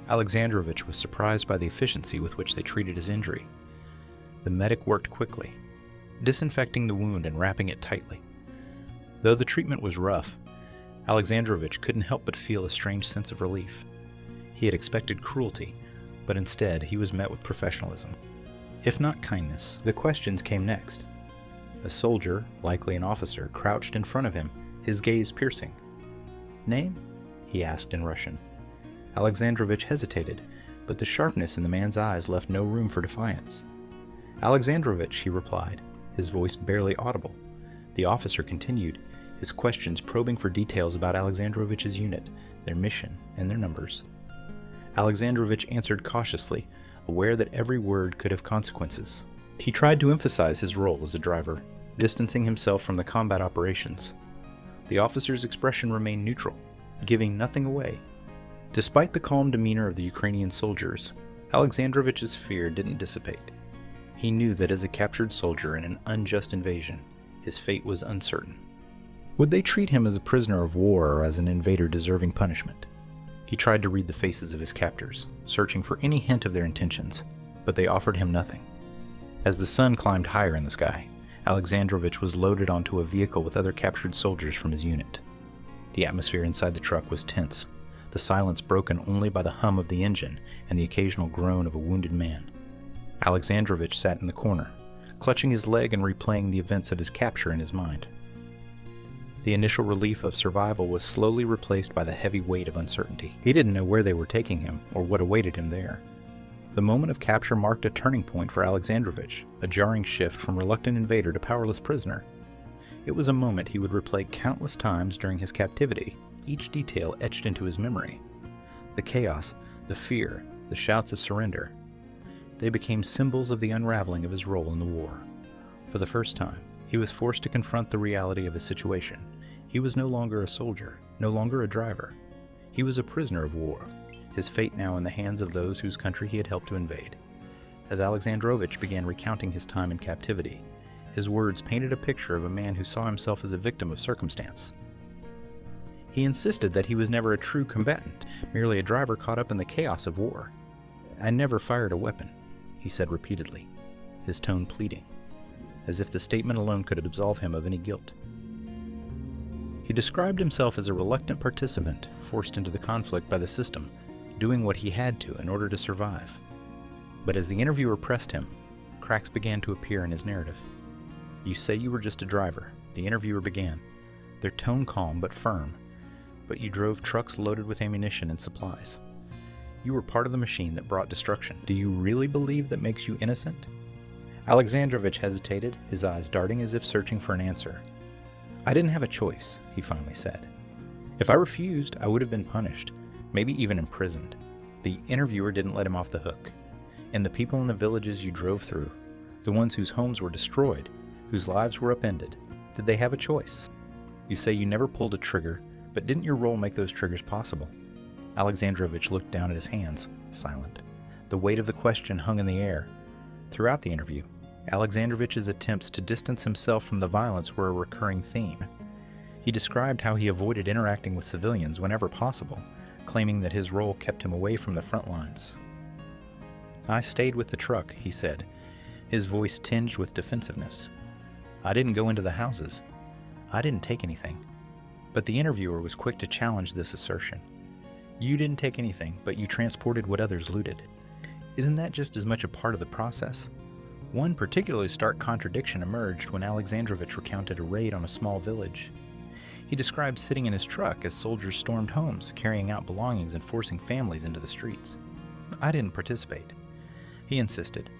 Alexandrovich was surprised by the efficiency with which they treated his injury. The medic worked quickly, disinfecting the wound and wrapping it tightly. Though the treatment was rough, Alexandrovich couldn't help but feel a strange sense of relief. He had expected cruelty, but instead he was met with professionalism, if not kindness. The questions came next. A soldier, likely an officer, crouched in front of him, his gaze piercing. "Name?" he asked in Russian. Alexandrovich hesitated, but the sharpness in the man's eyes left no room for defiance. "Alexandrovich," he replied, his voice barely audible. The officer continued, his questions probing for details about Alexandrovich's unit, their mission, and their numbers. Alexandrovich answered cautiously, aware that every word could have consequences. He tried to emphasize his role as a driver, distancing himself from the combat operations. The officer's expression remained neutral, giving nothing away. Despite the calm demeanor of the Ukrainian soldiers, Alexandrovich's fear didn't dissipate. He knew that as a captured soldier in an unjust invasion, his fate was uncertain. Would they treat him as a prisoner of war or as an invader deserving punishment? He tried to read the faces of his captors, searching for any hint of their intentions, but they offered him nothing. As the sun climbed higher in the sky, Alexandrovich was loaded onto a vehicle with other captured soldiers from his unit. The atmosphere inside the truck was tense, the silence broken only by the hum of the engine and the occasional groan of a wounded man. Alexandrovich sat in the corner, clutching his leg and replaying the events of his capture in his mind. The initial relief of survival was slowly replaced by the heavy weight of uncertainty. He didn't know where they were taking him or what awaited him there. The moment of capture marked a turning point for Alexandrovich, a jarring shift from reluctant invader to powerless prisoner. It was a moment he would replay countless times during his captivity, each detail etched into his memory. The chaos, the fear, the shouts of surrender. They became symbols of the unraveling of his role in the war, For the first time, he was forced to confront the reality of his situation. He was no longer a soldier, no longer a driver. He was a prisoner of war, his fate now in the hands of those whose country he had helped to invade. As Alexandrovich began recounting his time in captivity, his words painted a picture of a man who saw himself as a victim of circumstance. He insisted that he was never a true combatant, merely a driver caught up in the chaos of war. "I never fired a weapon," he said repeatedly, his tone pleading, as if the statement alone could absolve him of any guilt. He described himself as a reluctant participant forced into the conflict by the system, doing what he had to in order to survive. But as the interviewer pressed him, cracks began to appear in his narrative. "You say you were just a driver," the interviewer began, their tone calm but firm, "but you drove trucks loaded with ammunition and supplies. You were part of the machine that brought destruction. Do you really believe that makes you innocent?" Alexandrovich hesitated, his eyes darting as if searching for an answer. "I didn't have a choice," he finally said. "If I refused, I would have been punished, maybe even imprisoned." The interviewer didn't let him off the hook. "And the people in the villages you drove through, the ones whose homes were destroyed, whose lives were upended, did they have a choice? You say you never pulled a trigger, but didn't your role make those triggers possible?" Alexandrovich looked down at his hands, silent. The weight of the question hung in the air. Throughout the interview, Alexandrovich's attempts to distance himself from the violence were a recurring theme. He described how he avoided interacting with civilians whenever possible, claiming that his role kept him away from the front lines. "I stayed with the truck," he said, his voice tinged with defensiveness. "I didn't go into the houses. I didn't take anything." But the interviewer was quick to challenge this assertion. "You didn't take anything, but you transported what others looted. Isn't that just as much a part of the process?" One particularly stark contradiction emerged when Alexandrovich recounted a raid on a small village. He described sitting in his truck as soldiers stormed homes, carrying out belongings and forcing families into the streets. "I didn't participate," he insisted.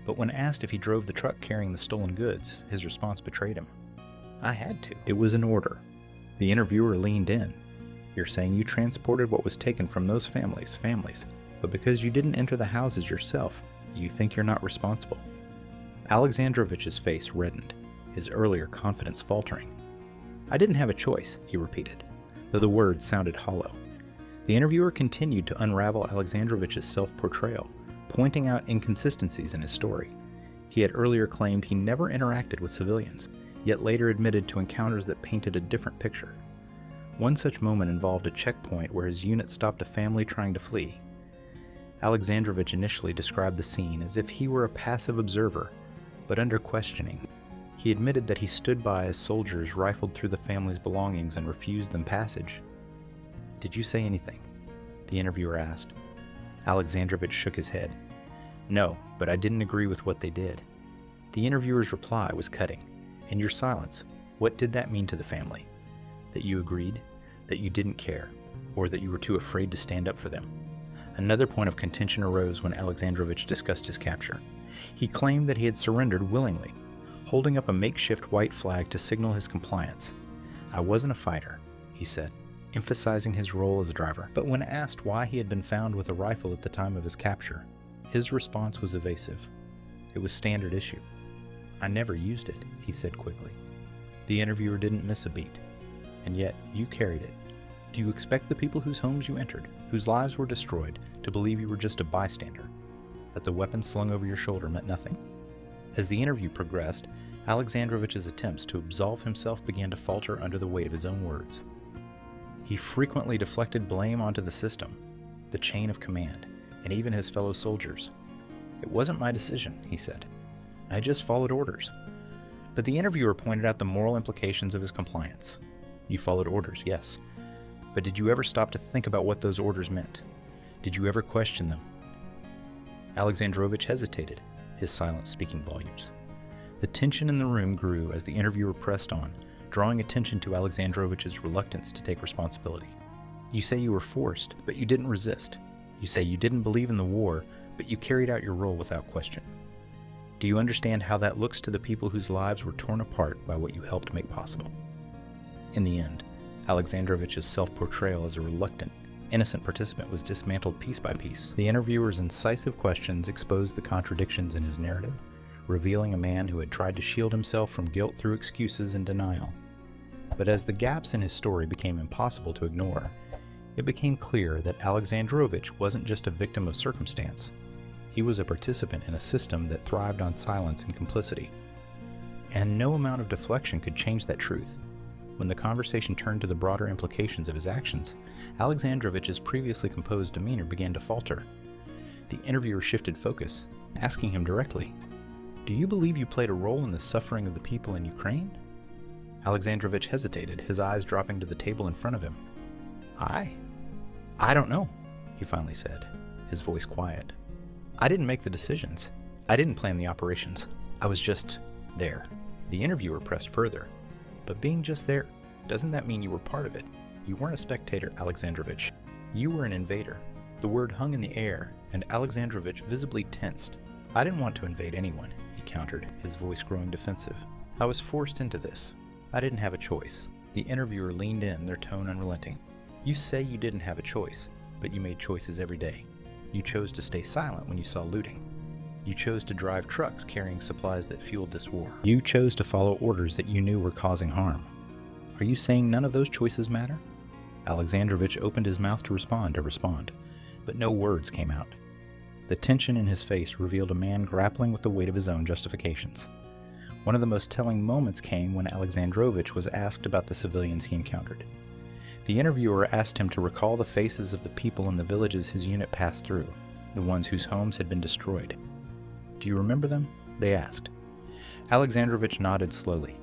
But when asked if he drove the truck carrying the stolen goods, his response betrayed him. "I had to. It was an order." The interviewer leaned in. "You're saying you transported what was taken from those families, but because you didn't enter the houses yourself, you think you're not responsible?" Alexandrovich's face reddened, his earlier confidence faltering. "I didn't have a choice," he repeated, though the words sounded hollow. The interviewer continued to unravel Alexandrovich's self-portrayal, pointing out inconsistencies in his story. He had earlier claimed he never interacted with civilians, yet later admitted to encounters that painted a different picture. One such moment involved a checkpoint where his unit stopped a family trying to flee. Alexandrovich initially described the scene as if he were a passive observer, but under questioning, he admitted that he stood by as soldiers rifled through the family's belongings and refused them passage. "Did you say anything?" the interviewer asked. Alexandrovich shook his head. "No, but I didn't agree with what they did." The interviewer's reply was cutting. "And your silence, what did that mean to the family? That you agreed? That you didn't care? Or that you were too afraid to stand up for them?" Another point of contention arose when Alexandrovich discussed his capture. He claimed that he had surrendered willingly, holding up a makeshift white flag to signal his compliance. "I wasn't a fighter," he said, emphasizing his role as a driver. But when asked why he had been found with a rifle at the time of his capture, his response was evasive. It was standard issue. "I never used it," he said quickly. The interviewer didn't miss a beat. "And yet, you carried it. Do you expect the people whose homes you entered, whose lives were destroyed, to believe you were just a bystander? That the weapon slung over your shoulder meant nothing?" As the interview progressed, Alexandrovich's attempts to absolve himself began to falter under the weight of his own words. He frequently deflected blame onto the system, the chain of command, and even his fellow soldiers. "It wasn't my decision," he said. "I just followed orders." But the interviewer pointed out the moral implications of his compliance. "You followed orders, yes. But did you ever stop to think about what those orders meant? Did you ever question them?" Alexandrovich hesitated, his silence speaking volumes. The tension in the room grew as the interviewer pressed on, drawing attention to Alexandrovich's reluctance to take responsibility. "You say you were forced, but you didn't resist. You say you didn't believe in the war, but you carried out your role without question. Do you understand how that looks to the people whose lives were torn apart by what you helped make possible?" In the end, Alexandrovich's self-portrayal as a reluctant, innocent participant was dismantled piece by piece. The interviewer's incisive questions exposed the contradictions in his narrative, revealing a man who had tried to shield himself from guilt through excuses and denial. But as the gaps in his story became impossible to ignore, it became clear that Alexandrovich wasn't just a victim of circumstance. He was a participant in a system that thrived on silence and complicity. And no amount of deflection could change that truth. When the conversation turned to the broader implications of his actions, Alexandrovich's previously composed demeanor began to falter. The interviewer shifted focus, asking him directly, "Do you believe you played a role in the suffering of the people in Ukraine?" Alexandrovich hesitated, his eyes dropping to the table in front of him. I don't know," he finally said, his voice quiet. "I didn't make the decisions. I didn't plan the operations. I was just there." The interviewer pressed further. "But being just there, doesn't that mean you were part of it? You weren't a spectator, Alexandrovich. You were an invader." The word hung in the air, and Alexandrovich visibly tensed. "I didn't want to invade anyone," he countered, his voice growing defensive. "I was forced into this. I didn't have a choice." The interviewer leaned in, their tone unrelenting. "You say you didn't have a choice, but you made choices every day. You chose to stay silent when you saw looting. You chose to drive trucks carrying supplies that fueled this war. You chose to follow orders that you knew were causing harm. Are you saying none of those choices matter?" Alexandrovich opened his mouth to respond, but no words came out. The tension in his face revealed a man grappling with the weight of his own justifications. One of the most telling moments came when Alexandrovich was asked about the civilians he encountered. The interviewer asked him to recall the faces of the people in the villages his unit passed through, the ones whose homes had been destroyed. "Do you remember them?" they asked. Alexandrovich nodded slowly.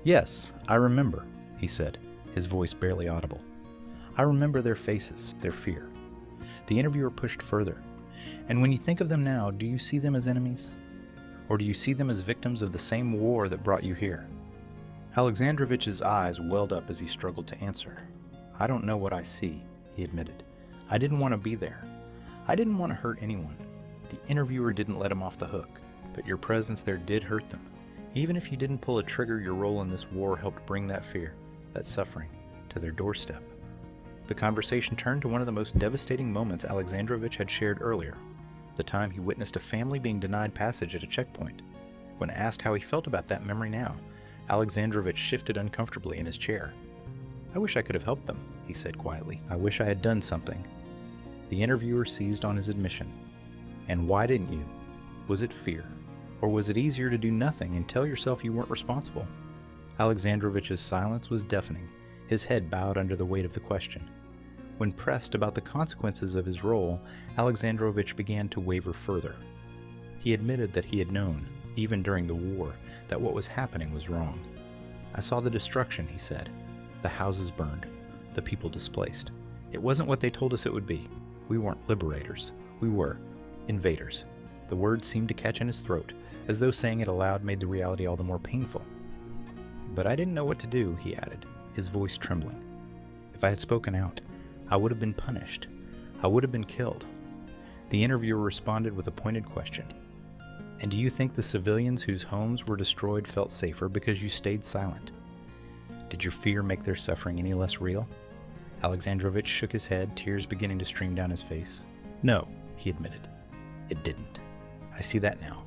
"Yes, I remember," he said, his voice barely audible. "I remember their faces, their fear." The interviewer pushed further. "And when you think of them now, do you see them as enemies? Or do you see them as victims of the same war that brought you here?" Alexandrovich's eyes welled up as he struggled to answer. "I don't know what I see," he admitted. "I didn't want to be there. I didn't want to hurt anyone." The interviewer didn't let him off the hook, but your presence there did hurt them. Even if you didn't pull a trigger, your role in this war helped bring that fear, that suffering, to their doorstep. The conversation turned to one of the most devastating moments Alexandrovich had shared earlier, the time he witnessed a family being denied passage at a checkpoint. When asked how he felt about that memory now, Alexandrovich shifted uncomfortably in his chair. "I wish I could have helped them," he said quietly. "I wish I had done something." The interviewer seized on his admission. "And why didn't you? Was it fear? Or was it easier to do nothing and tell yourself you weren't responsible?" Alexandrovich's silence was deafening, his head bowed under the weight of the question. When pressed about the consequences of his role, Alexandrovich began to waver further. He admitted that he had known, even during the war, that what was happening was wrong. "I saw the destruction," he said. "The houses burned, the people displaced. It wasn't what they told us it would be. We weren't liberators. We were invaders." The words seemed to catch in his throat, as though saying it aloud made the reality all the more painful. "But I didn't know what to do," he added, his voice trembling. "If I had spoken out, I would have been punished. I would have been killed." The interviewer responded with a pointed question. "And do you think the civilians whose homes were destroyed felt safer because you stayed silent? Did your fear make their suffering any less real?" Alexandrovich shook his head, tears beginning to stream down his face. "No," he admitted. "It didn't. I see that now."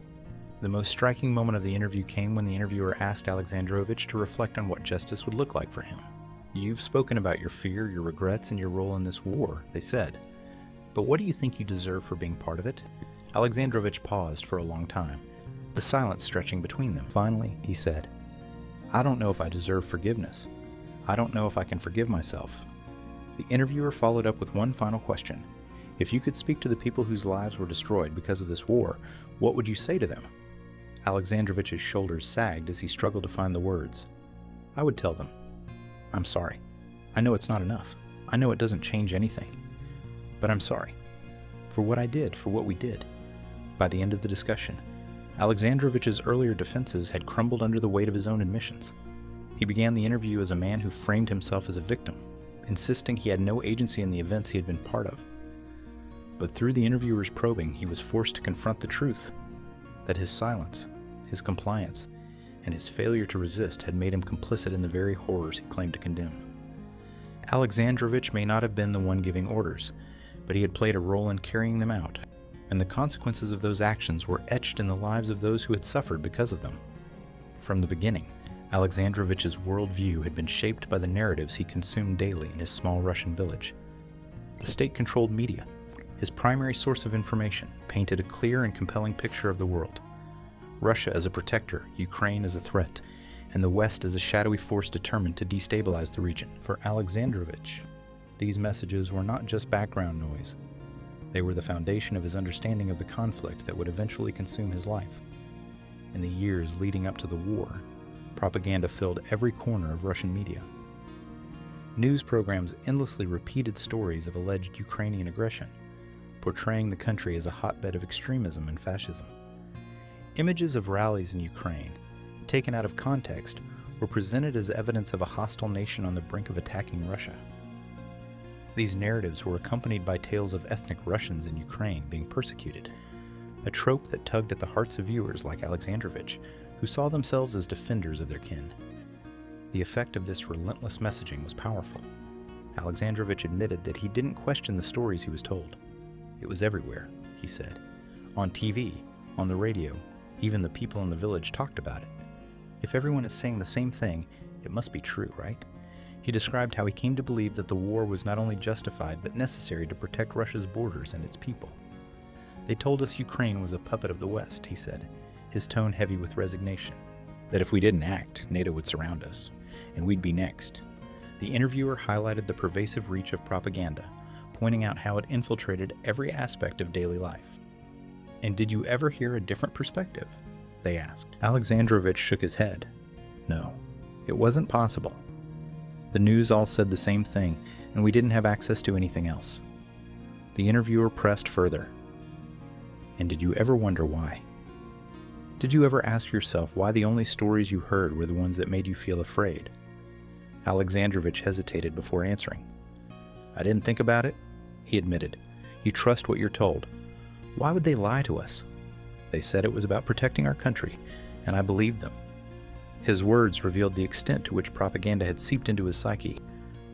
The most striking moment of the interview came when the interviewer asked Alexandrovich to reflect on what justice would look like for him. "You've spoken about your fear, your regrets, and your role in this war," they said. "But what do you think you deserve for being part of it?" Alexandrovich paused for a long time, the silence stretching between them. Finally, he said, "I don't know if I deserve forgiveness. I don't know if I can forgive myself." The interviewer followed up with one final question. "If you could speak to the people whose lives were destroyed because of this war, what would you say to them?" Alexandrovich's shoulders sagged as he struggled to find the words. "I would tell them, I'm sorry. I know it's not enough. I know it doesn't change anything. But I'm sorry. For what I did, for what we did." By the end of the discussion, Alexandrovich's earlier defenses had crumbled under the weight of his own admissions. He began the interview as a man who framed himself as a victim, insisting he had no agency in the events he had been part of. But through the interviewer's probing, he was forced to confront the truth, that his silence, his compliance, and his failure to resist had made him complicit in the very horrors he claimed to condemn. Alexandrovich may not have been the one giving orders, but he had played a role in carrying them out. and the consequences of those actions were etched in the lives of those who had suffered because of them. From the beginning, Alexandrovich's worldview had been shaped by the narratives he consumed daily in his small Russian village. The state-controlled media, his primary source of information, painted a clear and compelling picture of the world. Russia as a protector, Ukraine as a threat, and the West as a shadowy force determined to destabilize the region. For Alexandrovich, these messages were not just background noise. They were the foundation of his understanding of the conflict that would eventually consume his life. In the years leading up to the war, propaganda filled every corner of Russian media. News programs endlessly repeated stories of alleged Ukrainian aggression, portraying the country as a hotbed of extremism and fascism. Images of rallies in Ukraine, taken out of context, were presented as evidence of a hostile nation on the brink of attacking Russia. These narratives were accompanied by tales of ethnic Russians in Ukraine being persecuted, a trope that tugged at the hearts of viewers like Alexandrovich, who saw themselves as defenders of their kin. The effect of this relentless messaging was powerful. Alexandrovich admitted that he didn't question the stories he was told. It was everywhere, he said. On TV, on the radio, even the people in the village talked about it. If everyone is saying the same thing, it must be true, right? He described how he came to believe that the war was not only justified but necessary to protect Russia's borders and its people. They told us Ukraine was a puppet of the West, he said, his tone heavy with resignation. That if we didn't act, NATO would surround us, and we'd be next. The interviewer highlighted the pervasive reach of propaganda, pointing out how it infiltrated every aspect of daily life. And did you ever hear a different perspective? They asked. Alexandrovich shook his head. No, it wasn't possible. The news all said the same thing, and we didn't have access to anything else. The interviewer pressed further. And did you ever wonder why? Did you ever ask yourself why the only stories you heard were the ones that made you feel afraid? Alexandrovich hesitated before answering. I didn't think about it, he admitted. You trust what you're told. Why would they lie to us? They said it was about protecting our country, and I believed them. His words revealed the extent to which propaganda had seeped into his psyche,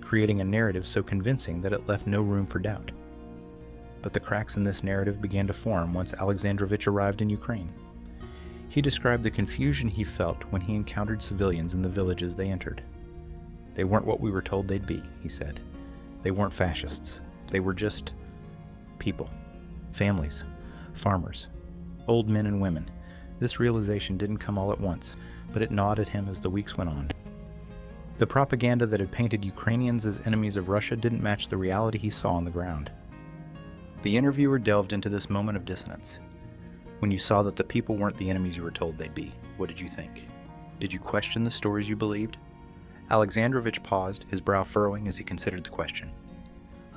creating a narrative so convincing that it left no room for doubt. But the cracks in this narrative began to form once Alexandrovich arrived in Ukraine. He described the confusion he felt when he encountered civilians in the villages they entered. They weren't what we were told they'd be, he said. They weren't fascists. They were just people, families, farmers, old men and women. This realization didn't come all at once, but it gnawed at him as the weeks went on. The propaganda that had painted Ukrainians as enemies of Russia didn't match the reality he saw on the ground. The interviewer delved into this moment of dissonance. When you saw that the people weren't the enemies you were told they'd be, what did you think? Did you question the stories you believed? Alexandrovich paused, his brow furrowing as he considered the question.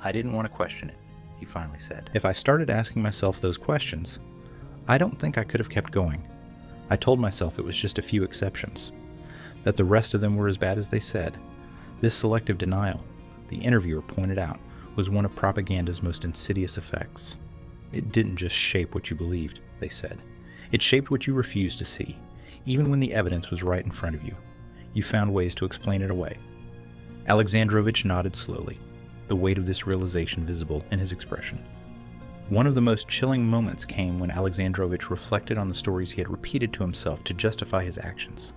I didn't want to question it, he finally said. If I started asking myself those questions, I don't think I could have kept going. I told myself it was just a few exceptions, that the rest of them were as bad as they said. This selective denial, the interviewer pointed out, was one of propaganda's most insidious effects. It didn't just shape what you believed, they said. It shaped what you refused to see, even when the evidence was right in front of you. You found ways to explain it away. Alexandrovich nodded slowly, the weight of this realization visible in his expression. One of the most chilling moments came when Alexandrovich reflected on the stories he had repeated to himself to justify his actions.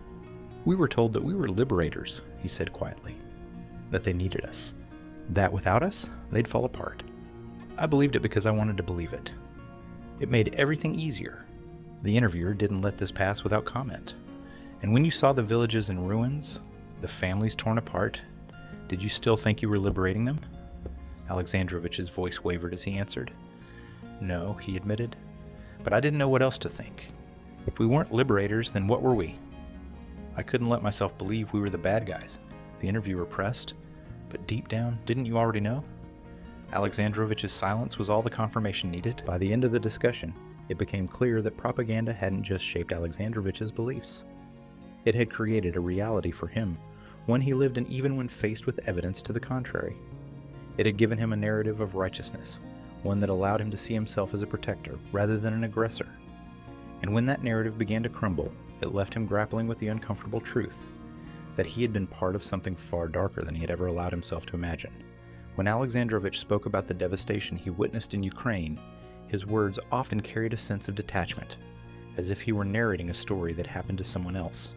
We were told that we were liberators, he said quietly, that they needed us, that without us, they'd fall apart. I believed it because I wanted to believe it. It made everything easier. The interviewer didn't let this pass without comment. And when you saw the villages in ruins, the families torn apart, did you still think you were liberating them? Alexandrovich's voice wavered as he answered. No, he admitted, but I didn't know what else to think. If we weren't liberators, then what were we? I couldn't let myself believe we were the bad guys. The interviewer pressed, but deep down, didn't you already know? Alexandrovich's silence was all the confirmation needed. By the end of the discussion, it became clear that propaganda hadn't just shaped Alexandrovich's beliefs. It had created a reality for him, one he lived in even when faced with evidence to the contrary. It had given him a narrative of righteousness, one that allowed him to see himself as a protector rather than an aggressor. And when that narrative began to crumble, it left him grappling with the uncomfortable truth that he had been part of something far darker than he had ever allowed himself to imagine. When Alexandrovich spoke about the devastation he witnessed in Ukraine, His words often carried a sense of detachment, as if he were narrating a story that happened to someone else.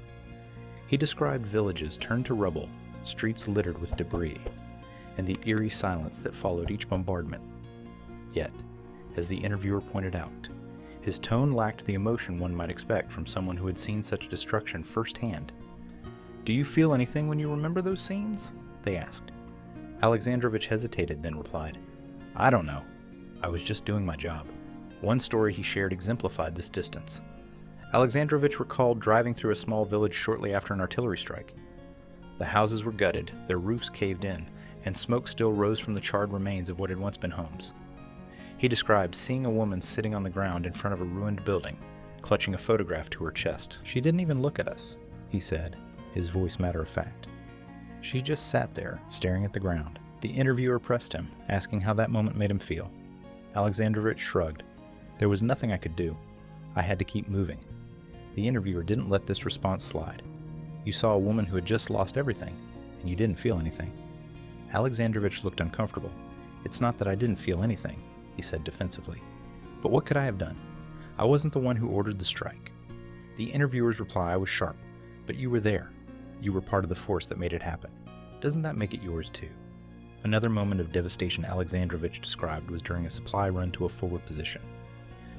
He described villages turned to rubble, streets littered with debris, and the eerie silence that followed each bombardment. Yet, as the interviewer pointed out, his tone lacked the emotion one might expect from someone who had seen such destruction firsthand. "Do you feel anything when you remember those scenes?" they asked. Alexandrovich hesitated, then replied, "I don't know. I was just doing my job." One story he shared exemplified this distance. Alexandrovich recalled driving through a small village shortly after an artillery strike. The houses were gutted, their roofs caved in, and smoke still rose from the charred remains of what had once been homes. He described seeing a woman sitting on the ground in front of a ruined building, clutching a photograph to her chest. "She didn't even look at us," he said, his voice matter of fact. "She just sat there, staring at the ground." The interviewer pressed him, asking how that moment made him feel. Alexandrovich shrugged. "There was nothing I could do. I had to keep moving." The interviewer didn't let this response slide. "You saw a woman who had just lost everything, and you didn't feel anything." Alexandrovich looked uncomfortable. "It's not that I didn't feel anything," he said defensively. "But what could I have done? I wasn't the one who ordered the strike." The interviewer's reply was sharp. "But you were there. You were part of the force that made it happen. Doesn't that make it yours too?" Another moment of devastation Alexandrovich described was during a supply run to a forward position.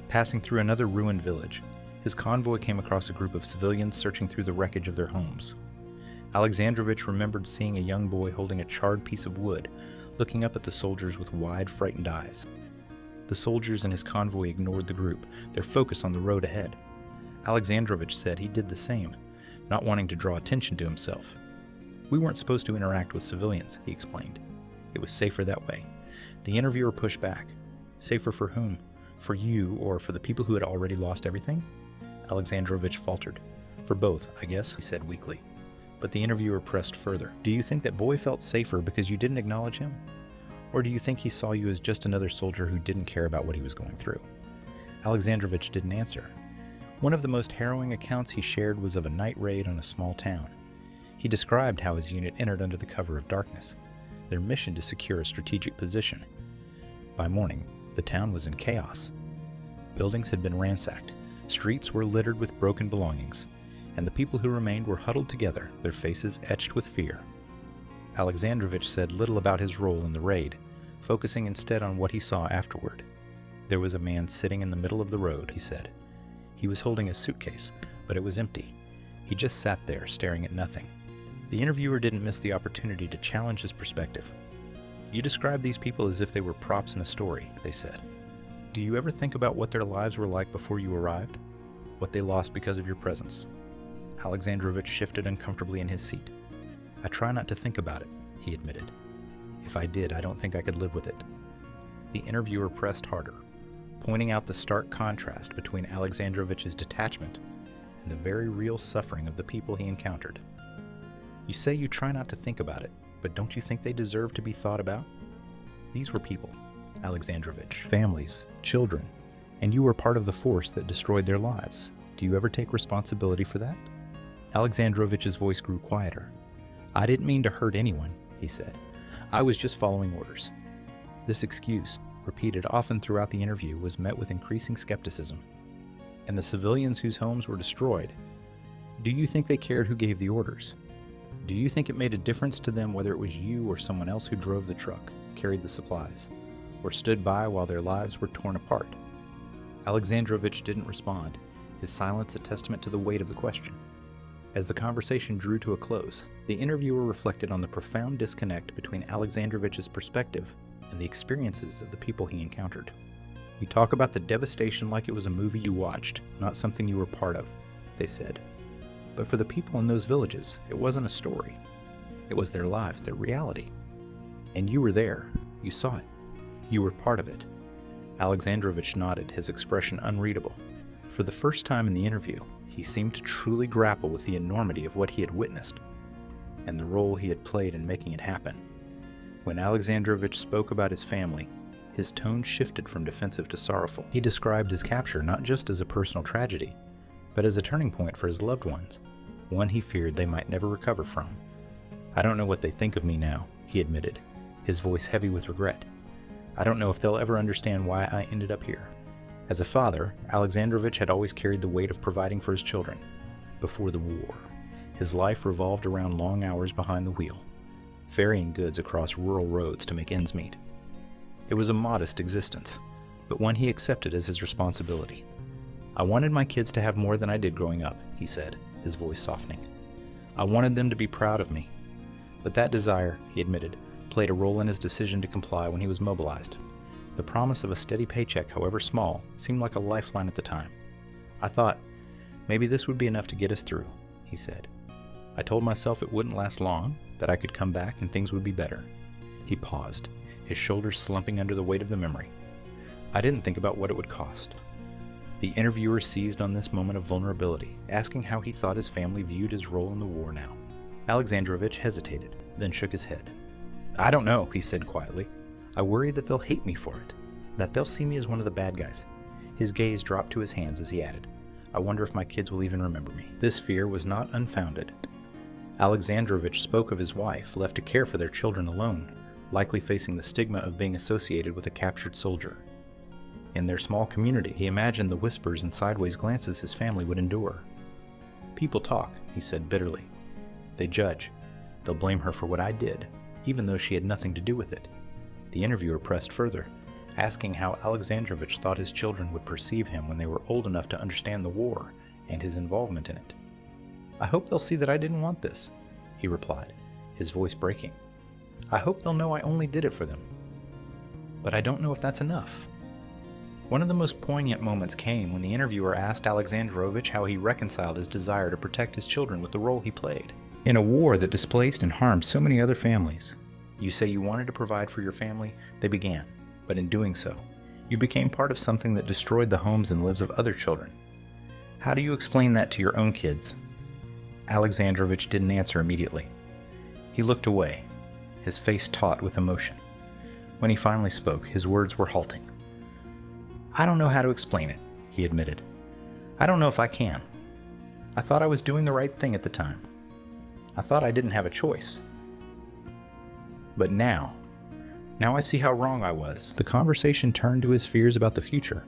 Passing through another ruined village, his convoy came across a group of civilians searching through the wreckage of their homes. Alexandrovich remembered seeing a young boy holding a charred piece of wood, looking up at the soldiers with wide, frightened eyes. The soldiers in his convoy ignored the group, their focus on the road ahead. Alexandrovich said he did the same, not wanting to draw attention to himself. "We weren't supposed to interact with civilians," he explained. "It was safer that way." The interviewer pushed back. "Safer for whom? For you, or for the people who had already lost everything?" Alexandrovich faltered. "For both, I guess," he said weakly. But the interviewer pressed further. "Do you think that boy felt safer because you didn't acknowledge him? Or do you think he saw you as just another soldier who didn't care about what he was going through?" Alexandrovich didn't answer. One of the most harrowing accounts he shared was of a night raid on a small town. He described how his unit entered under the cover of darkness, their mission to secure a strategic position. By morning, the town was in chaos. Buildings had been ransacked, streets were littered with broken belongings, and the people who remained were huddled together, their faces etched with fear. Alexandrovich said little about his role in the raid, focusing instead on what he saw afterward. "There was a man sitting in the middle of the road," he said. "He was holding a suitcase, but it was empty. He just sat there, staring at nothing." The interviewer didn't miss the opportunity to challenge his perspective. "You describe these people as if they were props in a story," they said. "Do you ever think about what their lives were like before you arrived? What they lost because of your presence?" Alexandrovich shifted uncomfortably in his seat. "I try not to think about it," he admitted. "If I did, I don't think I could live with it." The interviewer pressed harder, pointing out the stark contrast between Alexandrovich's detachment and the very real suffering of the people he encountered. "You say you try not to think about it, but don't you think they deserve to be thought about? These were people, Alexandrovich, families, children, and you were part of the force that destroyed their lives. Do you ever take responsibility for that?" Alexandrovich's voice grew quieter. "I didn't mean to hurt anyone," he said. "I was just following orders." This excuse, repeated often throughout the interview, was met with increasing skepticism. "And the civilians whose homes were destroyed, do you think they cared who gave the orders? Do you think it made a difference to them whether it was you or someone else who drove the truck, carried the supplies, or stood by while their lives were torn apart?" Alexandrovich didn't respond, his silence a testament to the weight of the question. As the conversation drew to a close, the interviewer reflected on the profound disconnect between Alexandrovich's perspective and the experiences of the people he encountered. "You talk about the devastation like it was a movie you watched, not something you were part of," they said. "But for the people in those villages, it wasn't a story. It was their lives, their reality. And you were there. You saw it. You were part of it." Alexandrovich nodded, his expression unreadable. For the first time in the interview, he seemed to truly grapple with the enormity of what he had witnessed and the role he had played in making it happen. When Alexandrovich spoke about his family, his tone shifted from defensive to sorrowful. He described his capture not just as a personal tragedy, but as a turning point for his loved ones, one he feared they might never recover from. "I don't know what they think of me now," he admitted, his voice heavy with regret. "I don't know if they'll ever understand why I ended up here. As a father, Alexandrovich had always carried the weight of providing for his children. Before the war, his life revolved around long hours behind the wheel, ferrying goods across rural roads to make ends meet. It was a modest existence, but one he accepted as his responsibility. "I wanted my kids to have more than I did growing up," he said, his voice softening. "I wanted them to be proud of me." But that desire, he admitted, played a role in his decision to comply when he was mobilized. The promise of a steady paycheck, however small, seemed like a lifeline at the time. "I thought, maybe this would be enough to get us through," he said. "I told myself it wouldn't last long, that I could come back and things would be better." He paused, his shoulders slumping under the weight of the memory. "I didn't think about what it would cost." The interviewer seized on this moment of vulnerability, asking how he thought his family viewed his role in the war now. Alexandrovich hesitated, then shook his head. "I don't know," he said quietly. "I worry that they'll hate me for it, that they'll see me as one of the bad guys." His gaze dropped to his hands as he added, "I wonder if my kids will even remember me." This fear was not unfounded. Alexandrovich spoke of his wife, left to care for their children alone, likely facing the stigma of being associated with a captured soldier. In their small community, he imagined the whispers and sideways glances his family would endure. "People talk," he said bitterly. "They judge. They'll blame her for what I did, even though she had nothing to do with it." The interviewer pressed further, asking how Alexandrovich thought his children would perceive him when they were old enough to understand the war and his involvement in it. "I hope they'll see that I didn't want this," he replied, his voice breaking. "I hope they'll know I only did it for them. But I don't know if that's enough." One of the most poignant moments came when the interviewer asked Alexandrovich how he reconciled his desire to protect his children with the role he played in a war that displaced and harmed so many other families. "You say you wanted to provide for your family," they began, "but in doing so, you became part of something that destroyed the homes and lives of other children. How do you explain that to your own kids?" Alexandrovich didn't answer immediately. He looked away, his face taut with emotion. When he finally spoke, his words were halting. "I don't know how to explain it," he admitted. "I don't know if I can. I thought I was doing the right thing at the time. I thought I didn't have a choice. But now I see how wrong I was." The conversation turned to his fears about the future.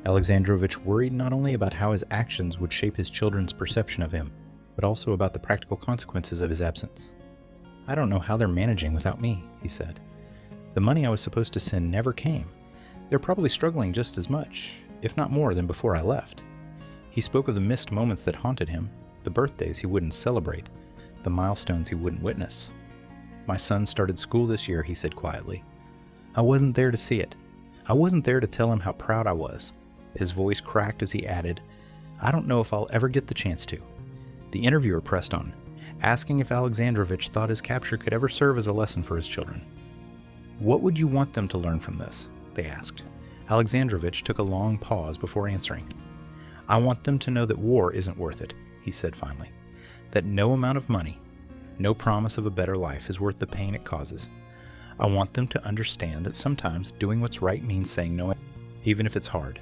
Alexandrovich worried not only about how his actions would shape his children's perception of him, but also about the practical consequences of his absence. "I don't know how they're managing without me," he said. "The money I was supposed to send never came. They're probably struggling just as much, if not more, than before I left." He spoke of the missed moments that haunted him, the birthdays he wouldn't celebrate, the milestones he wouldn't witness. "My son started school this year," he said quietly. "I wasn't there to see it. I wasn't there to tell him how proud I was." His voice cracked as he added, "I don't know if I'll ever get the chance to." The interviewer pressed on, asking if Alexandrovich thought his capture could ever serve as a lesson for his children. "What would you want them to learn from this?" they asked. Alexandrovich took a long pause before answering. "I want them to know that war isn't worth it," he said finally. "That no amount of money, no promise of a better life is worth the pain it causes. I want them to understand that sometimes doing what's right means saying no, even if it's hard."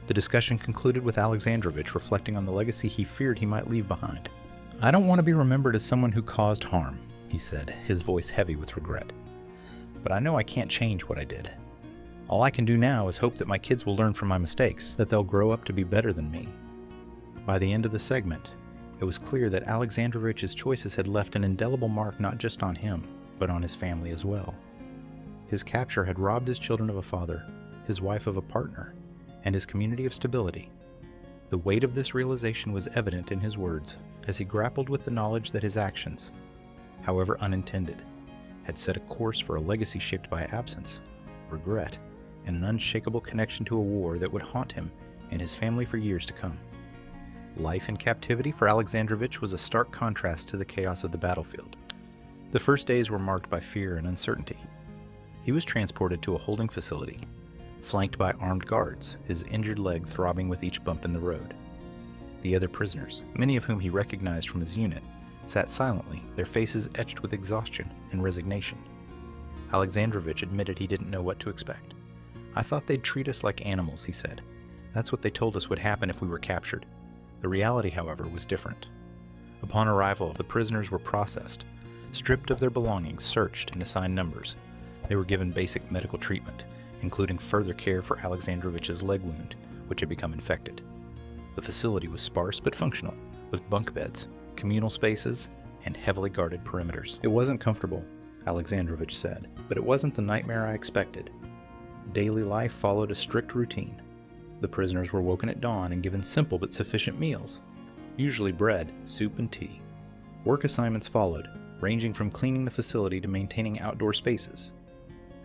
The discussion concluded with Alexandrovich reflecting on the legacy he feared he might leave behind. "I don't want to be remembered as someone who caused harm," he said, his voice heavy with regret. "But I know I can't change what I did. All I can do now is hope that my kids will learn from my mistakes, that they'll grow up to be better than me." By the end of the segment, it was clear that Alexandrovich's choices had left an indelible mark not just on him, but on his family as well. His capture had robbed his children of a father, his wife of a partner, and his community of stability. The weight of this realization was evident in his words as he grappled with the knowledge that his actions, however unintended, had set a course for a legacy shaped by absence, regret, and an unshakable connection to a war that would haunt him and his family for years to come. Life in captivity for Alexandrovich was a stark contrast to the chaos of the battlefield. The first days were marked by fear and uncertainty. He was transported to a holding facility, flanked by armed guards, his injured leg throbbing with each bump in the road. The other prisoners, many of whom he recognized from his unit, sat silently, their faces etched with exhaustion and resignation. Alexandrovich admitted he didn't know what to expect. "I thought they'd treat us like animals," he said. "That's what they told us would happen if we were captured." The reality, however, was different. Upon arrival, the prisoners were processed, stripped of their belongings, searched, and assigned numbers. They were given basic medical treatment, including further care for Alexandrovich's leg wound, which had become infected. The facility was sparse but functional, with bunk beds, communal spaces, and heavily guarded perimeters. It wasn't comfortable, Alexandrovich said, but it wasn't the nightmare I expected. Daily life followed a strict routine. The prisoners were woken at dawn and given simple but sufficient meals, usually bread, soup, and tea. Work assignments followed, ranging from cleaning the facility to maintaining outdoor spaces.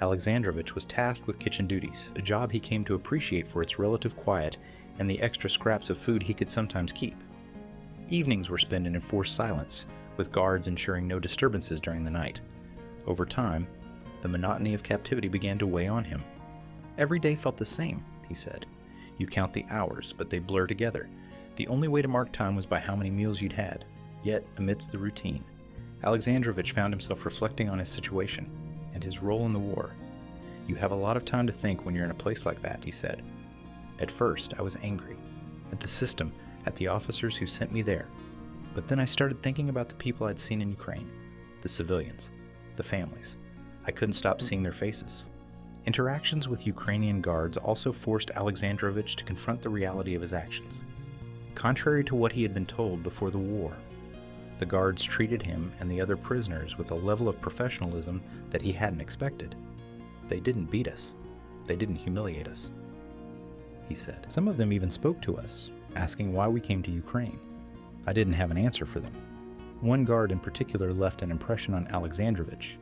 Alexandrovich was tasked with kitchen duties, a job he came to appreciate for its relative quiet and the extra scraps of food he could sometimes keep. Evenings were spent in enforced silence, with guards ensuring no disturbances during the night. Over time, the monotony of captivity began to weigh on him. Every day felt the same, he said. You count the hours, but they blur together. The only way to mark time was by how many meals you'd had. Yet, amidst the routine, Alexandrovich found himself reflecting on his situation and his role in the war. You have a lot of time to think when you're in a place like that, he said. At first, I was angry. At the system, at the officers who sent me there. But then I started thinking about the people I'd seen in Ukraine. The civilians. The families. I couldn't stop seeing their faces. Interactions with Ukrainian guards also forced Alexandrovich to confront the reality of his actions. Contrary to what he had been told before the war, the guards treated him and the other prisoners with a level of professionalism that he hadn't expected. They didn't beat us. They didn't humiliate us, he said. Some of them even spoke to us, asking why we came to Ukraine. I didn't have an answer for them. One guard in particular left an impression on Alexandrovich,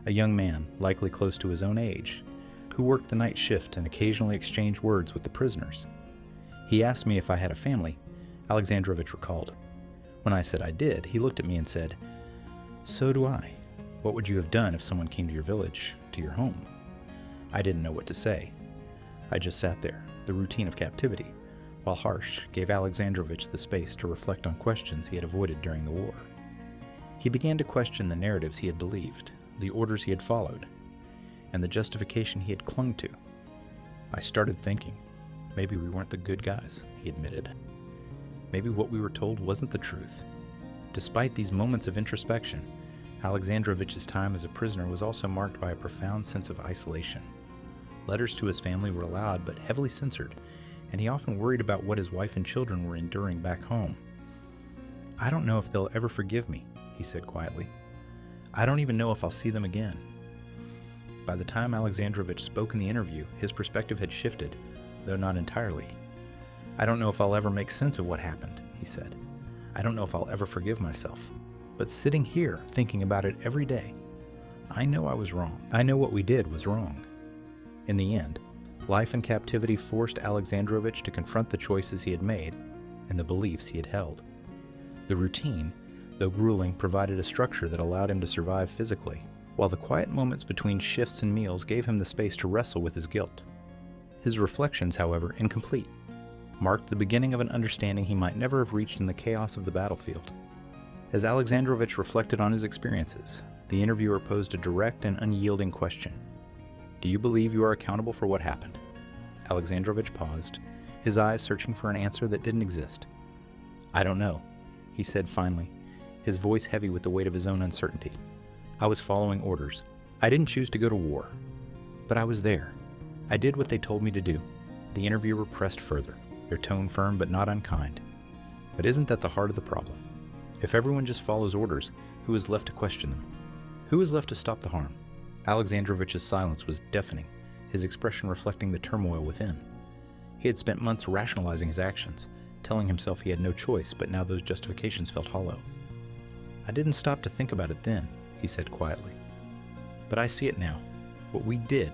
a young man, likely close to his own age, who worked the night shift and occasionally exchanged words with the prisoners. He asked me if I had a family, Alexandrovich recalled. When I said I did, he looked at me and said, "So do I. What would you have done if someone came to your village, to your home?" I didn't know what to say. I just sat there, the routine of captivity, while harsh, gave Alexandrovich the space to reflect on questions he had avoided during the war. He began to question the narratives he had believed, the orders he had followed, and the justification he had clung to. I started thinking, maybe we weren't the good guys, he admitted. Maybe what we were told wasn't the truth. Despite these moments of introspection, Alexandrovich's time as a prisoner was also marked by a profound sense of isolation. Letters to his family were allowed but heavily censored, and he often worried about what his wife and children were enduring back home. "I don't know if they'll ever forgive me," he said quietly. "I don't even know if I'll see them again." By the time Alexandrovich spoke in the interview, his perspective had shifted, though not entirely. "I don't know if I'll ever make sense of what happened," he said. "I don't know if I'll ever forgive myself. But sitting here, thinking about it every day, I know I was wrong. I know what we did was wrong." In the end, life in captivity forced Alexandrovich to confront the choices he had made and the beliefs he had held. The routine, though grueling, provided a structure that allowed him to survive physically, while the quiet moments between shifts and meals gave him the space to wrestle with his guilt. His reflections, however, incomplete, marked the beginning of an understanding he might never have reached in the chaos of the battlefield. As Alexandrovich reflected on his experiences, the interviewer posed a direct and unyielding question. "Do you believe you are accountable for what happened?" Alexandrovich paused, his eyes searching for an answer that didn't exist. "I don't know," he said finally, his voice heavy with the weight of his own uncertainty. "I was following orders. I didn't choose to go to war. But I was there. I did what they told me to do." The interviewer pressed further, their tone firm but not unkind. "But isn't that the heart of the problem? If everyone just follows orders, who is left to question them? Who is left to stop the harm?" Alexandrovich's silence was deafening, his expression reflecting the turmoil within. He had spent months rationalizing his actions, telling himself he had no choice, but now those justifications felt hollow. "I didn't stop to think about it then," he said quietly. "But I see it now. What we did,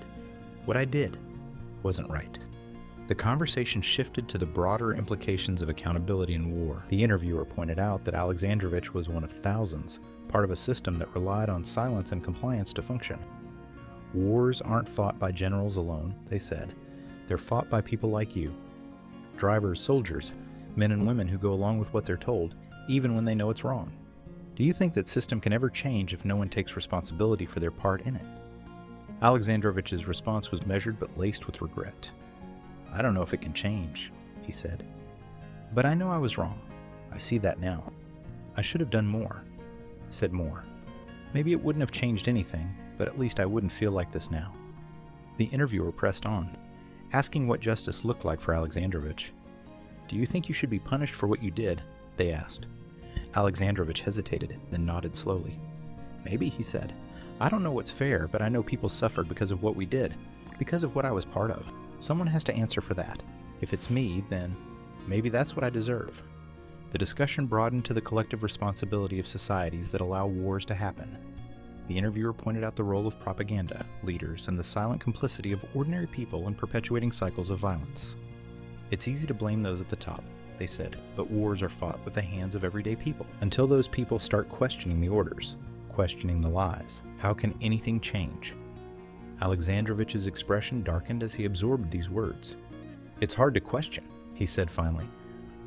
what I did, wasn't right." The conversation shifted to the broader implications of accountability in war. The interviewer pointed out that Alexandrovich was one of thousands, part of a system that relied on silence and compliance to function. "Wars aren't fought by generals alone," they said. "They're fought by people like you. Drivers, soldiers, men and women who go along with what they're told, even when they know it's wrong. Do you think that system can ever change if no one takes responsibility for their part in it?" Alexandrovich's response was measured but laced with regret. "I don't know if it can change," he said. "But I know I was wrong. I see that now. I should have done more, said more. Maybe it wouldn't have changed anything, but at least I wouldn't feel like this now." The interviewer pressed on. asking what justice looked like for Alexandrovich. "Do you think you should be punished for what you did?" they asked. Alexandrovich hesitated, then nodded slowly. "Maybe," he said. "I don't know what's fair, but I know people suffered because of what we did, because of what I was part of. Someone has to answer for that. If it's me, then maybe that's what I deserve." The discussion broadened to the collective responsibility of societies that allow wars to happen. The interviewer pointed out the role of propaganda, leaders, and the silent complicity of ordinary people in perpetuating cycles of violence. "It's easy to blame those at the top," they said, "but wars are fought with the hands of everyday people. Until those people start questioning the orders, questioning the lies, how can anything change?" Alexandrovich's expression darkened as he absorbed these words. "It's hard to question," he said finally,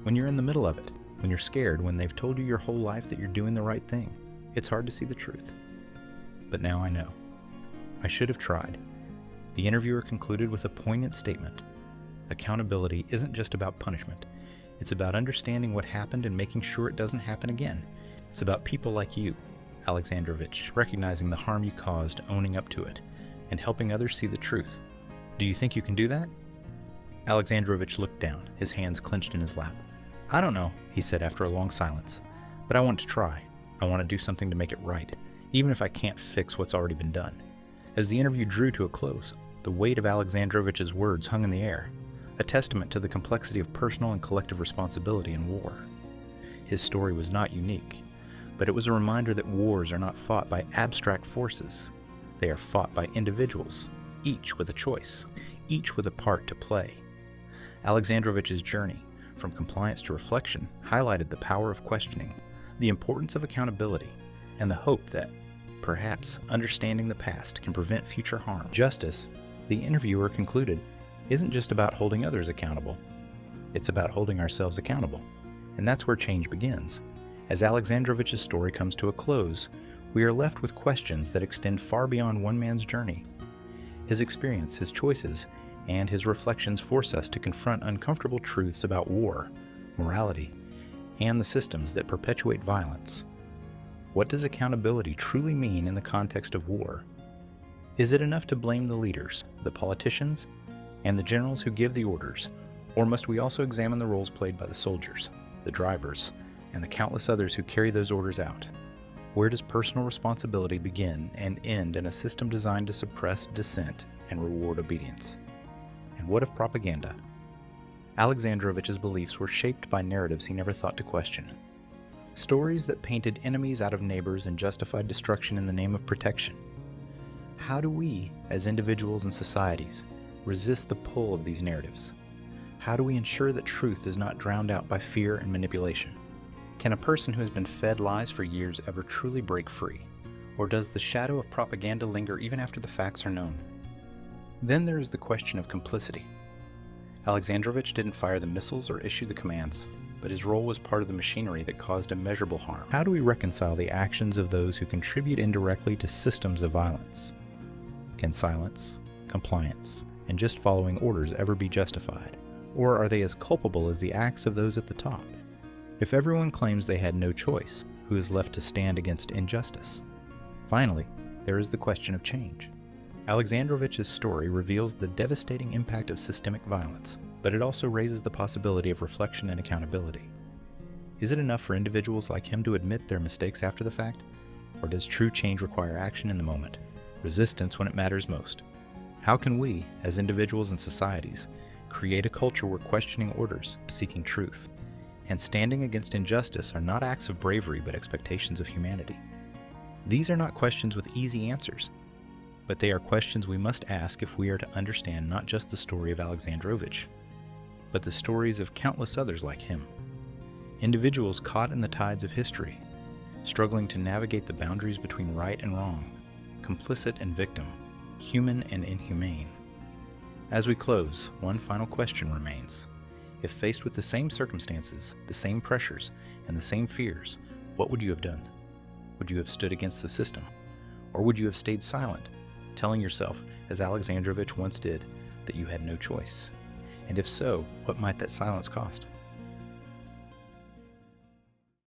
"when you're in the middle of it, when you're scared, when they've told you your whole life that you're doing the right thing. It's hard to see the truth. But now I know. I should have tried." The interviewer concluded with a poignant statement. Accountability isn't just about punishment. It's about understanding what happened and making sure it doesn't happen again. It's about people like you, Alexandrovich, recognizing the harm you caused, owning up to it, and helping others see the truth. "Do you think you can do that?" Alexandrovich looked down, his hands clenched in his lap. "I don't know," he said after a long silence, "but I want to try. I want to do something to make it right, even if I can't fix what's already been done." As the interview drew to a close, the weight of Alexandrovich's words hung in the air, a testament to the complexity of personal and collective responsibility in war. His story was not unique, but it was a reminder that wars are not fought by abstract forces. They are fought by individuals, each with a choice, each with a part to play. Alexandrovich's journey, from compliance to reflection, highlighted the power of questioning, the importance of accountability, and the hope that, perhaps, understanding the past can prevent future harm. Justice, the interviewer concluded, isn't just about holding others accountable. It's about holding ourselves accountable. And that's where change begins. As Alexandrovich's story comes to a close, we are left with questions that extend far beyond one man's journey. His experience, his choices, and his reflections force us to confront uncomfortable truths about war, morality, and the systems that perpetuate violence. What does accountability truly mean in the context of war? Is it enough to blame the leaders, the politicians, and the generals who give the orders, or must we also examine the roles played by the soldiers, the drivers, and the countless others who carry those orders out? Where does personal responsibility begin and end in a system designed to suppress dissent and reward obedience? And what of propaganda? Alexandrovich's beliefs were shaped by narratives he never thought to question. Stories that painted enemies out of neighbors and justified destruction in the name of protection. How do we, as individuals and societies, resist the pull of these narratives? How do we ensure that truth is not drowned out by fear and manipulation? Can a person who has been fed lies for years ever truly break free? Or does the shadow of propaganda linger even after the facts are known? Then there is the question of complicity. Alexandrovich didn't fire the missiles or issue the commands, but his role was part of the machinery that caused immeasurable harm. How do we reconcile the actions of those who contribute indirectly to systems of violence? Can silence, compliance, and just following orders ever be justified? Or are they as culpable as the acts of those at the top? If everyone claims they had no choice, who is left to stand against injustice? Finally, there is the question of change. Alexandrovich's story reveals the devastating impact of systemic violence, but it also raises the possibility of reflection and accountability. Is it enough for individuals like him to admit their mistakes after the fact? Or does true change require action in the moment, resistance when it matters most? How can we, as individuals and societies, create a culture where questioning orders, seeking truth, and standing against injustice are not acts of bravery but expectations of humanity? These are not questions with easy answers, but they are questions we must ask if we are to understand not just the story of Alexandrovich, but the stories of countless others like him. Individuals caught in the tides of history, struggling to navigate the boundaries between right and wrong, complicit and victim, human and inhumane. As we close, one final question remains. If faced with the same circumstances, the same pressures, and the same fears, what would you have done? Would you have stood against the system? Or would you have stayed silent, telling yourself, as Alexandrovich once did, that you had no choice? And if so, what might that silence cost?